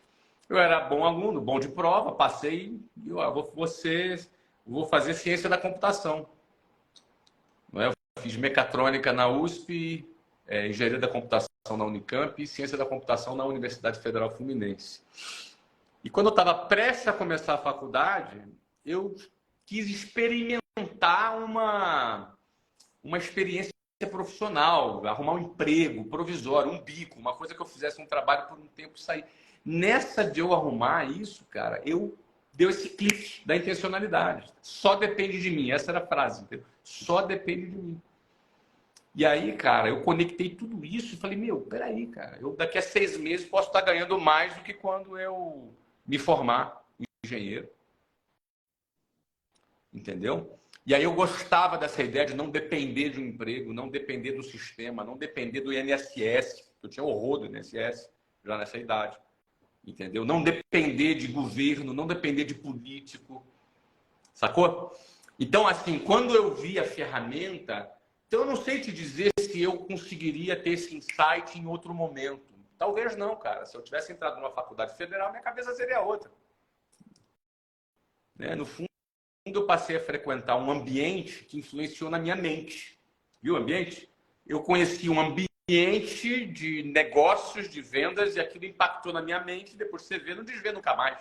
Speaker 2: Eu era bom aluno, bom de prova, passei e vou fazer ciência da computação. Eu fiz mecatrônica na USP, engenharia da computação na Unicamp e ciência da computação na Universidade Federal Fluminense. E quando eu estava prestes a começar a faculdade, eu quis experimentar uma experiência profissional, arrumar um emprego provisório, um bico, uma coisa que eu fizesse um trabalho por um tempo e sair. Nessa de eu arrumar isso, cara, deu esse clique da intencionalidade. Só depende de mim. Essa era a frase, entendeu? Só depende de mim. E aí, cara, eu conectei tudo isso e falei, peraí, cara, eu daqui a 6 meses posso estar ganhando mais do que quando eu me formar engenheiro. Entendeu? E aí eu gostava dessa ideia de não depender de um emprego, não depender do sistema, não depender do INSS. Eu tinha horror do INSS já nessa idade. Entendeu? Não depender de governo, não depender de político. Sacou? Então, assim, quando eu vi a ferramenta, então eu não sei te dizer se eu conseguiria ter esse insight em outro momento. Talvez não, cara. Se eu tivesse entrado numa faculdade federal, minha cabeça seria outra. Né? No fundo, eu passei a frequentar um ambiente que influenciou na minha mente. Viu o ambiente? Eu conheci um ambiente de negócios, de vendas, e aquilo impactou na minha mente, e depois você vê, não desvê nunca mais.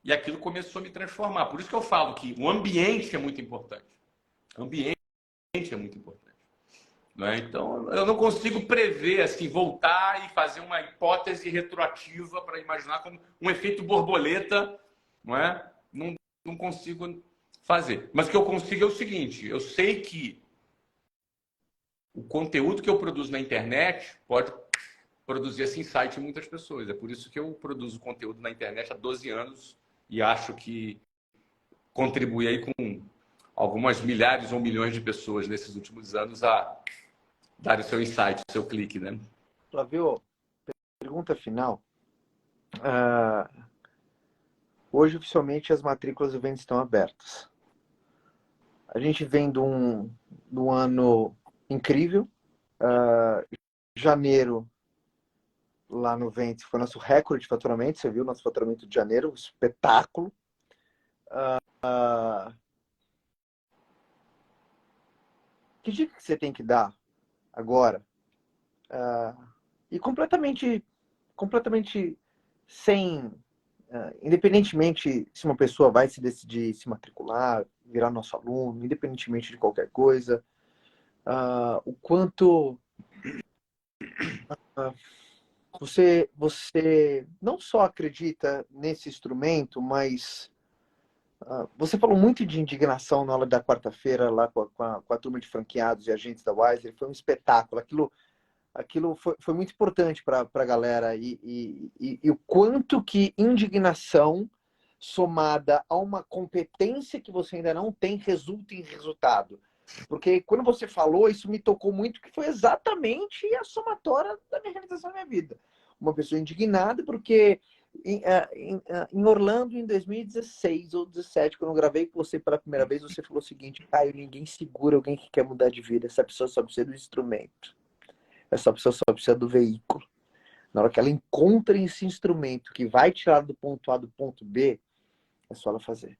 Speaker 2: E aquilo começou a me transformar. Por isso que eu falo que o ambiente é muito importante. O ambiente é muito importante. Não é? Então, eu não consigo prever, assim, voltar e fazer uma hipótese retroativa para imaginar como um efeito borboleta, não é? Não consigo fazer. Mas o que eu consigo é o seguinte, eu sei que o conteúdo que eu produzo na internet pode produzir esse insight em muitas pessoas. É por isso que eu produzo conteúdo na internet há 12 anos e acho que contribui aí com algumas milhares ou milhões de pessoas nesses últimos anos a dar o seu insight, o seu clique, né?
Speaker 3: Flávio, pergunta final. Hoje, oficialmente, as matrículas e vendas estão abertas. A gente vem de um ano incrível. Janeiro, lá no Ventes, foi nosso recorde de faturamento. Você viu nosso faturamento de janeiro, um espetáculo. Que dica que você tem que dar agora? E completamente sem... independentemente se uma pessoa vai se decidir se matricular, virar nosso aluno, independentemente de qualquer coisa, o quanto você não só acredita nesse instrumento, mas você falou muito de indignação na aula da quarta-feira lá com a turma de franqueados e agentes da Wiser. Foi um espetáculo. Aquilo foi muito importante para a galera e o quanto que indignação somada a uma competência que você ainda não tem resulta em resultado. Porque quando você falou, isso me tocou muito, que foi exatamente a somatória da minha realização da minha vida. Uma pessoa indignada porque Em Orlando, em 2016 ou 2017, quando eu gravei com você pela primeira vez, você falou o seguinte: Caio, ninguém segura alguém que quer mudar de vida. Essa pessoa só precisa do instrumento. Essa pessoa só precisa do veículo. Na hora que ela encontra esse instrumento que vai tirar do ponto A do ponto B, é só ela fazer.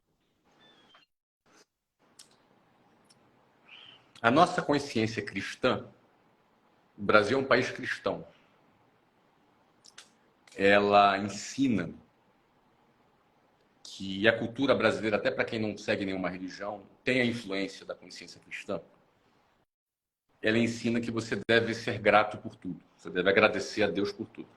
Speaker 2: A nossa consciência cristã, o Brasil é um país cristão. Ela ensina que a cultura brasileira, até para quem não segue nenhuma religião, tem a influência da consciência cristã. Ela ensina que você deve ser grato por tudo. Você deve agradecer a Deus por tudo.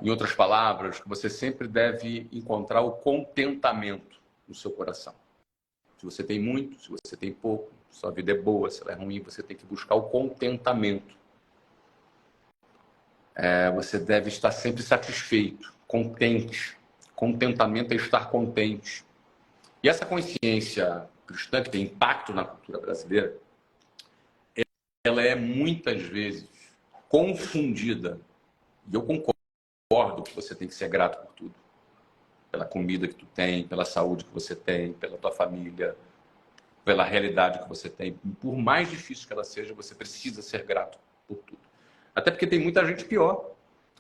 Speaker 2: Em outras palavras, que você sempre deve encontrar o contentamento no seu coração. Se você tem muito, se você tem pouco, se sua vida é boa, se ela é ruim, você tem que buscar o contentamento. Você deve estar sempre satisfeito, contente. Contentamento é estar contente. E essa consciência cristã, que tem impacto na cultura brasileira, ela é muitas vezes confundida. E eu concordo que você tem que ser grato por tudo. Pela comida que tu tem, pela saúde que você tem, pela tua família, pela realidade que você tem. Por mais difícil que ela seja, você precisa ser grato por tudo. Até porque tem muita gente pior.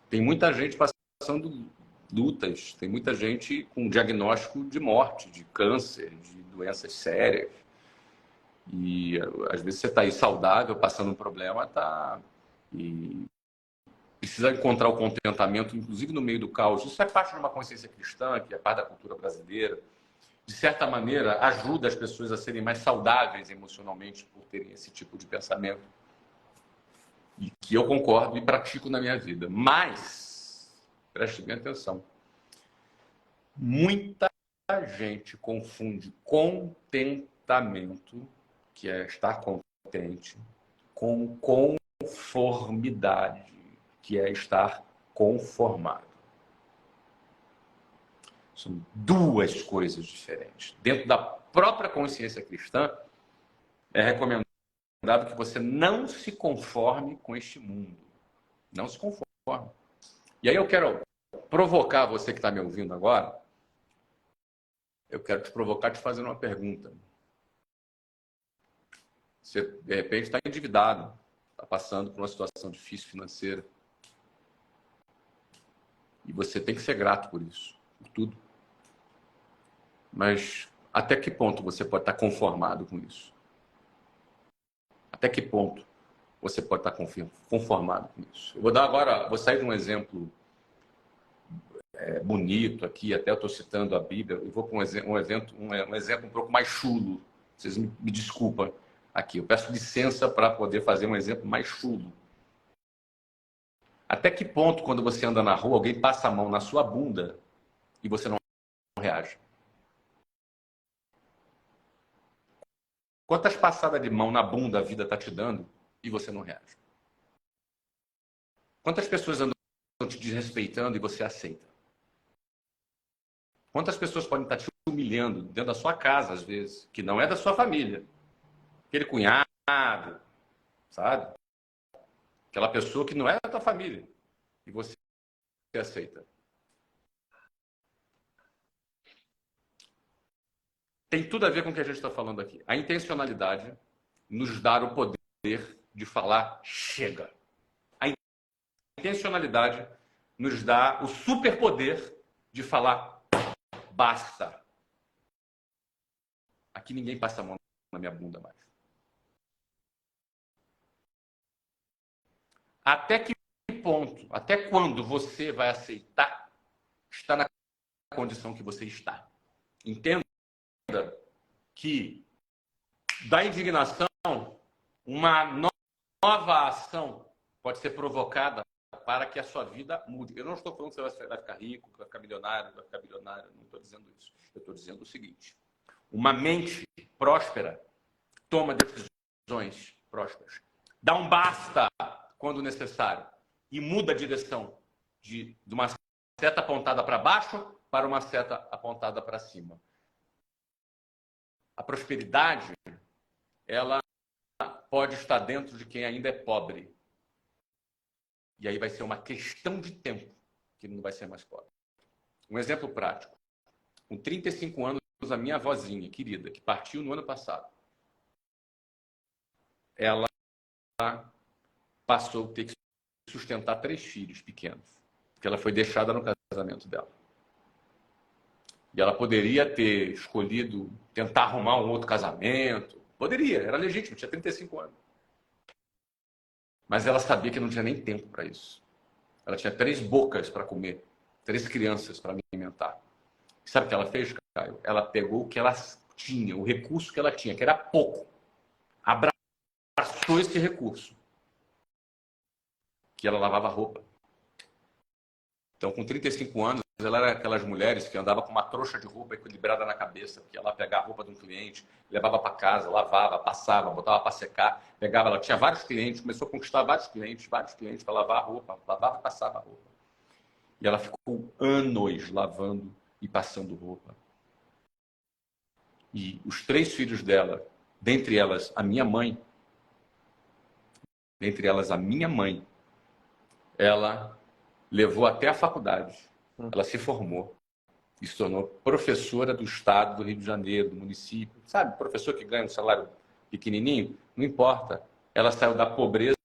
Speaker 2: Tem muita gente passando lutas, tem muita gente com diagnóstico de morte, de câncer, de doenças sérias. E às vezes você está aí saudável, passando um problema, e precisa encontrar o contentamento, inclusive no meio do caos. Isso é parte de uma consciência cristã, que é parte da cultura brasileira. De certa maneira, ajuda as pessoas a serem mais saudáveis emocionalmente por terem esse tipo de pensamento. E que eu concordo e pratico na minha vida. Mas, preste bem atenção, muita gente confunde contentamento, que é estar contente, com conformidade, que é estar conformado. São duas coisas diferentes. Dentro da própria consciência cristã, é recomendado que você não se conforme com este mundo. Não se conforme. E aí eu quero provocar você que está me ouvindo agora. Eu quero te provocar te fazendo uma pergunta. Você, de repente, está endividado, está passando por uma situação difícil financeira. E você tem que ser grato por isso, por tudo. Mas até que ponto você pode estar conformado com isso? Até que ponto você pode estar conformado com isso? Eu vou dar agora, vou sair de um exemplo bonito aqui, até eu estou citando a Bíblia, e vou para um exemplo um pouco mais chulo. Vocês me desculpem aqui. Eu peço licença para poder fazer um exemplo mais chulo. Até que ponto, quando você anda na rua, alguém passa a mão na sua bunda e você não reage? Quantas passadas de mão na bunda a vida está te dando e você não reage? Quantas pessoas andam te desrespeitando e você aceita? Quantas pessoas podem estar te humilhando dentro da sua casa, às vezes, que não é da sua família? Aquele cunhado, sabe? Aquela pessoa que não é da tua família e você aceita. Tem tudo a ver com o que a gente está falando aqui. A intencionalidade nos dá o poder de falar chega. A intencionalidade nos dá o superpoder de falar basta. Aqui ninguém passa a mão na minha bunda mais. Até que ponto, até quando você vai aceitar estar na condição que você está? Entenda que da indignação, uma nova ação pode ser provocada para que a sua vida mude. Eu não estou falando que você vai ficar rico, que vai ficar milionário, vai ficar bilionário. Não estou dizendo isso. Eu estou dizendo o seguinte: uma mente próspera toma decisões prósperas. Dá um basta quando necessário e muda a direção de uma seta apontada para baixo para uma seta apontada para cima. A prosperidade, ela pode estar dentro de quem ainda é pobre. E aí vai ser uma questão de tempo que ele não vai ser mais pobre. Um exemplo prático. Com 35 anos, a minha avózinha querida, que partiu no ano passado, ela passou a ter que sustentar 3 filhos pequenos, porque ela foi deixada no casamento dela. E ela poderia ter escolhido tentar arrumar um outro casamento. Poderia, era legítimo, tinha 35 anos. Mas ela sabia que não tinha nem tempo para isso. Ela tinha 3 bocas para comer, 3 crianças para alimentar. E sabe o que ela fez, Caio? Ela pegou o que ela tinha, o recurso que ela tinha, que era pouco. Abraçou esse recurso. Que ela lavava roupa. Então, com 35 anos, ela era aquelas mulheres que andava com uma trouxa de roupa equilibrada na cabeça, que ia lá pegar a roupa de um cliente, levava para casa, lavava, passava, botava para secar, pegava, ela tinha vários clientes, começou a conquistar vários clientes para lavar a roupa, lavava e passava a roupa. E ela ficou anos lavando e passando roupa. E os 3 filhos dela, dentre elas a minha mãe, ela levou até a faculdade. Ela se formou e se tornou professora do estado do Rio de Janeiro, do município. Sabe, professor que ganha um salário pequenininho? Não importa. Ela saiu da pobreza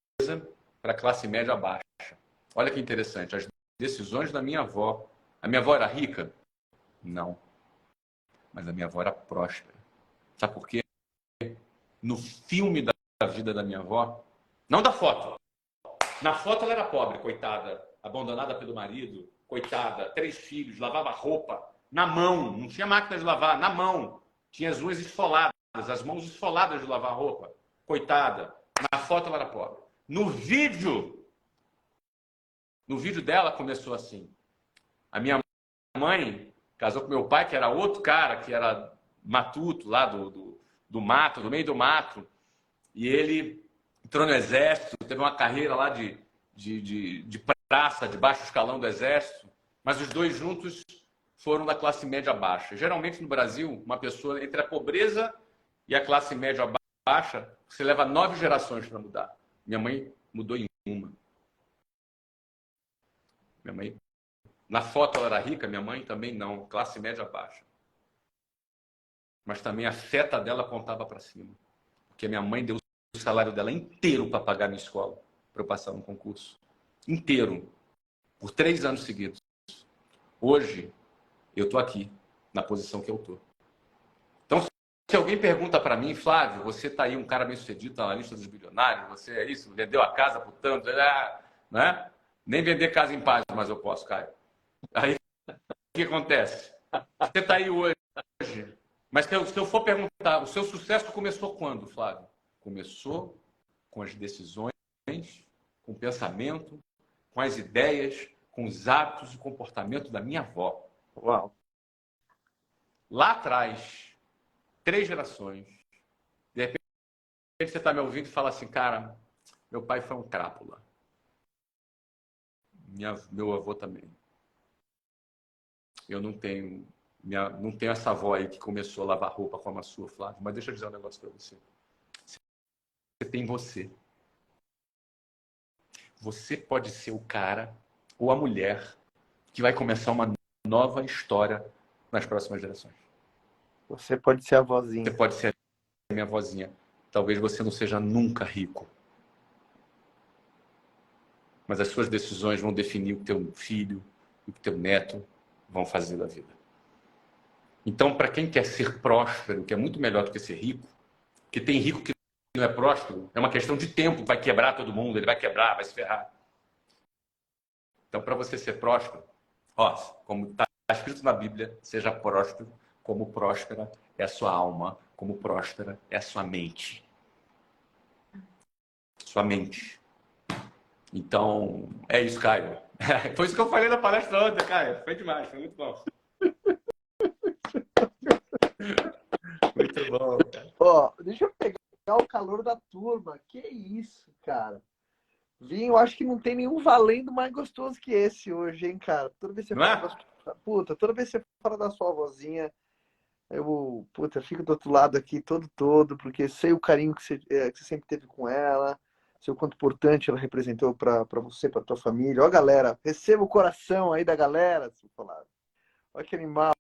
Speaker 2: para a classe média baixa. Olha que interessante. As decisões da minha avó. A minha avó era rica? Não. Mas a minha avó era próspera. Sabe por quê? No filme da vida da minha avó, não da foto. Na foto ela era pobre, coitada, abandonada pelo marido, coitada, 3 filhos, lavava roupa na mão, não tinha máquina de lavar, na mão. Tinha as unhas esfoladas, as mãos esfoladas de lavar roupa, coitada. Na foto ela era pobre. No vídeo dela começou assim. A minha mãe casou com meu pai, que era outro cara, que era matuto lá do mato, do meio do mato, e ele entrou no exército, teve uma carreira lá de praça, de baixo escalão do exército, mas os dois juntos foram da classe média baixa. Geralmente no Brasil, uma pessoa entre a pobreza e a classe média baixa, você leva 9 gerações para mudar. Minha mãe mudou em uma. Minha mãe, na foto ela era rica, minha mãe também não, classe média baixa. Mas também a seta dela apontava para cima, porque minha mãe deu o salário dela inteiro para pagar minha escola, para eu passar no concurso. Inteiro. Por 3 anos seguidos. Hoje, eu estou aqui, na posição que eu estou. Então, se alguém pergunta para mim, Flávio, você está aí um cara bem sucedido, está na lista dos bilionários, você é isso, vendeu a casa por tanto, né? Nem vender casa em paz, mas eu posso, Caio. Aí, o que acontece? Você está aí hoje. Mas se eu for perguntar, o seu sucesso começou quando, Flávio? Começou com as decisões, com o pensamento, com as ideias, com os hábitos e comportamento da minha avó.
Speaker 3: Uau.
Speaker 2: Lá atrás, 3 gerações. De repente, você está me ouvindo e fala assim, cara, meu pai foi um crápula. Meu avô também. Eu não tenho essa avó aí que começou a lavar roupa como a sua, Flávio. Mas deixa eu dizer um negócio para você. Você tem você. Você pode ser o cara ou a mulher que vai começar uma nova história nas próximas gerações.
Speaker 3: Você pode ser a vozinha.
Speaker 2: Você pode ser a minha vozinha. Talvez você não seja nunca rico. Mas as suas decisões vão definir o que teu filho e o que teu neto vão fazer da vida. Então, para quem quer ser próspero, que é muito melhor do que ser rico, que tem rico que não é próspero, é uma questão de tempo, vai quebrar todo mundo, ele vai quebrar, vai se ferrar. Então, para você ser próspero, como está escrito na Bíblia, seja próspero, como próspera é a sua alma, como próspera é a sua mente. Sua mente. Então, é isso, Caio. Foi isso que eu falei na palestra ontem, Caio. Foi demais, foi muito bom. Muito bom, cara.
Speaker 3: Deixa eu pegar o calor da turma. Que isso, cara. Vinho, eu acho que não tem nenhum valendo mais gostoso que esse hoje, hein, cara. Toda vez que você toda vez que você fala da sua vozinha, eu fico do outro lado aqui todo, porque sei o carinho que você sempre teve com ela, sei o quanto importante ela representou para você, para tua família. Ó, galera, receba o coração aí da galera, seu Flávio. Olha que animal.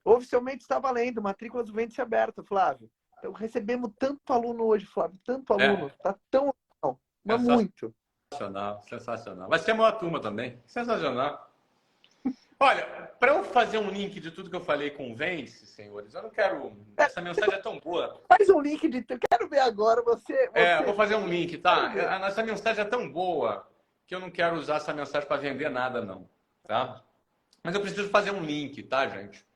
Speaker 3: Oficialmente está valendo, matrícula do Vende-se aberta, Flávio. Então, recebemos tanto aluno hoje, Flávio, tanto aluno. Tá tão legal, mas muito.
Speaker 2: Sensacional, sensacional. Vai ser a maior turma também. Sensacional. Olha, para eu fazer um link de tudo que eu falei com o Vende-se, senhores, eu não quero... Essa mensagem é tão boa.
Speaker 3: Faz um link de... Eu quero ver agora você...
Speaker 2: Vou fazer um link, tá? Essa mensagem é tão boa que eu não quero usar essa mensagem para vender nada, não. Tá? Mas eu preciso fazer um link, tá, gente?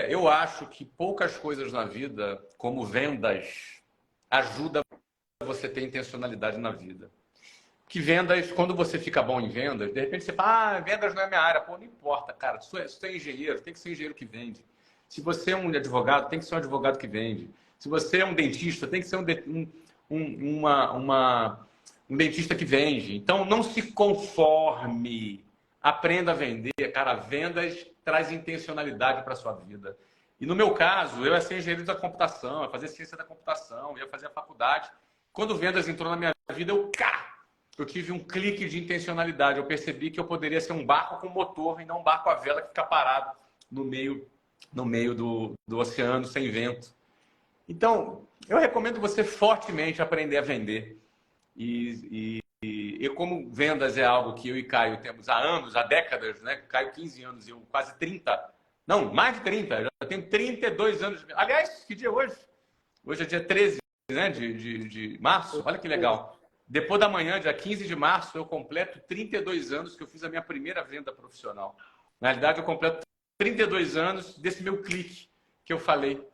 Speaker 2: Eu acho que poucas coisas na vida, como vendas, ajudam você a ter intencionalidade na vida. Que vendas, quando você fica bom em vendas, de repente você fala, vendas não é minha área. Pô, não importa, cara. Se você é engenheiro, tem que ser engenheiro que vende. Se você é um advogado, tem que ser um advogado que vende. Se você é um dentista, tem que ser um dentista que vende. Então, não se conforme. Aprenda a vender. Cara, vendas traz intencionalidade para a sua vida. E no meu caso, eu ia ser engenheiro da computação, ia fazer ciência da computação, ia fazer a faculdade. Quando vendas entrou na minha vida, eu tive um clique de intencionalidade. Eu percebi que eu poderia ser um barco com motor e não um barco à vela que fica parado no meio do oceano sem vento. Então, eu recomendo você fortemente aprender a vender. E como vendas é algo que eu e Caio temos há anos, há décadas, né? Caio 15 anos, eu quase 30. Não, mais de 30. Eu já tenho 32 anos. Aliás, que dia é hoje? Hoje é dia 13, né? de março. Olha que legal. Depois da manhã, dia 15 de março, eu completo 32 anos que eu fiz a minha primeira venda profissional. Na realidade, eu completo 32 anos desse meu clique que eu falei.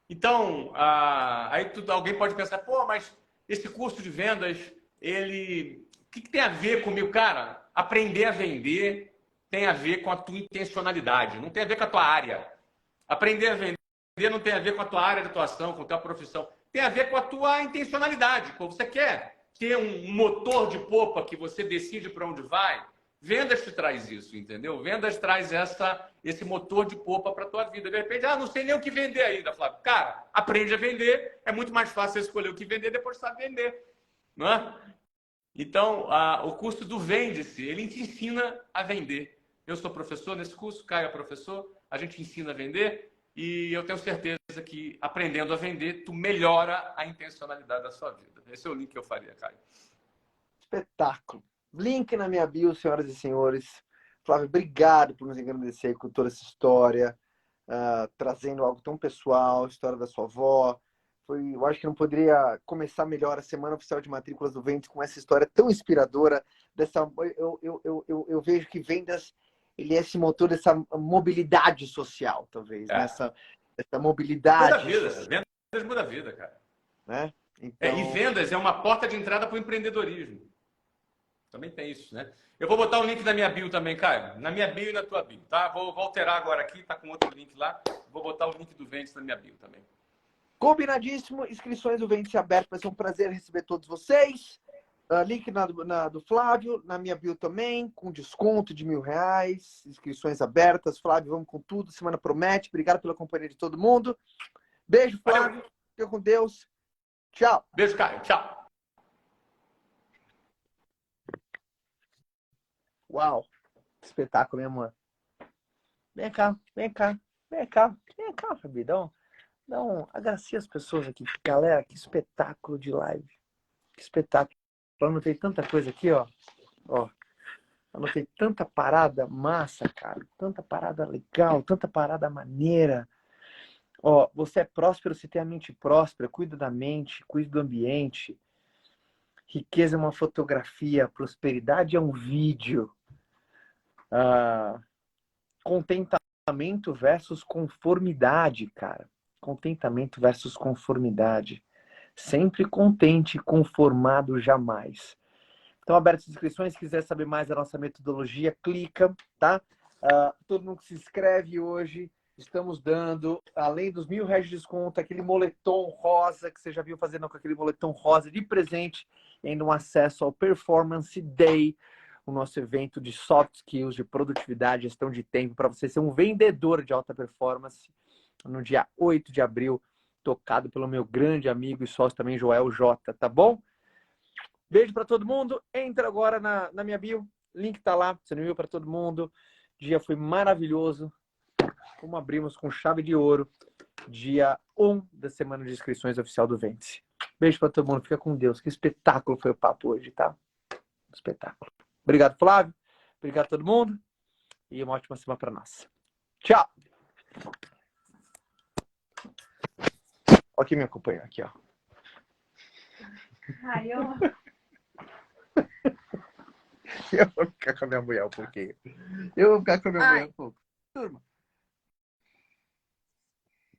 Speaker 2: Então, aí alguém pode pensar, pô, mas esse curso de vendas, o que tem a ver comigo? Cara, aprender a vender tem a ver com a tua intencionalidade, não tem a ver com a tua área. Aprender a vender não tem a ver com a tua área de atuação, com a tua profissão. Tem a ver com a tua intencionalidade. Pô, você quer ter um motor de popa que você decide para onde vai? Vendas te traz isso, entendeu? Vendas traz esse motor de popa para a tua vida. De repente, não sei nem o que vender ainda, Flávio. Cara, aprende a vender. É muito mais fácil escolher o que vender depois de saber vender. Não é? Então, o curso do Vende-se, ele te ensina a vender. Eu sou professor nesse curso, Caio é professor. A gente ensina a vender e eu tenho certeza que aprendendo a vender, tu melhora a intencionalidade da sua vida. Esse é o link que eu faria, Caio.
Speaker 3: Espetáculo. Link na minha bio, senhoras e senhores. Flávio, obrigado por nos engrandecer com toda essa história, trazendo algo tão pessoal, a história da sua avó. Eu acho que não poderia começar melhor a Semana Oficial de Matrículas do Vende com essa história tão inspiradora. Eu vejo que vendas, ele é esse motor dessa mobilidade social, talvez. Né? Essa mobilidade.
Speaker 2: Muda a vida. Vendas muda a vida, cara.
Speaker 3: Né? Então...
Speaker 2: E vendas é uma porta de entrada para o empreendedorismo. Também tem isso, né? Eu vou botar o link na minha bio também, Caio. Na minha bio e na tua bio, tá? Vou alterar agora aqui, tá com outro link lá. Vou botar o link do Vende na minha bio também.
Speaker 3: Combinadíssimo. Inscrições do Vende-se aberto. Vai ser um prazer receber todos vocês. Link do Flávio, na minha bio também, com desconto de R$1.000. Inscrições abertas. Flávio, vamos com tudo. Semana promete. Obrigado pela companhia de todo mundo. Beijo, Flávio. Fica com Deus. Tchau.
Speaker 2: Beijo, Caio. Tchau.
Speaker 3: Uau. Espetáculo, meu amor. Vem cá, vem cá, vem cá, vem cá, Fabi. Agracie as pessoas aqui. Galera, que espetáculo de live. Que espetáculo. Eu anotei tanta coisa aqui, ó. Anotei tanta parada massa, cara. Tanta parada legal, tanta parada maneira. Você é próspero se tem a mente próspera. Cuida da mente, cuida do ambiente. Riqueza é uma fotografia. Prosperidade é um vídeo. Contentamento versus conformidade, cara. Contentamento versus conformidade. Sempre contente e conformado jamais. Então, abertas as inscrições. Se quiser saber mais da nossa metodologia, clica, tá? Todo mundo que se inscreve hoje, estamos dando, além dos R$1.000 de desconto, aquele moletom rosa, que você já viu fazendo com aquele moletom rosa de presente, e ainda um acesso ao Performance Day, o nosso evento de soft skills, de produtividade, gestão de tempo, para você ser um vendedor de alta performance, no dia 8 de abril, tocado pelo meu grande amigo e sócio também, Joel J, tá bom? Beijo para todo mundo. Entra agora na minha bio. Link tá lá. Você não viu para todo mundo. O dia foi maravilhoso. Como abrimos com chave de ouro. Dia 1 da semana de inscrições oficial do Vence. Beijo para todo mundo. Fica com Deus. Que espetáculo foi o papo hoje, tá? Espetáculo. Obrigado, Flávio. Obrigado a todo mundo. E uma ótima semana para nós. Tchau. Olha quem me acompanha aqui, ó.
Speaker 4: Ai, eu...
Speaker 3: Eu vou ficar com a minha mulher um pouquinho. Eu vou ficar com a minha mulher um pouco. Turma.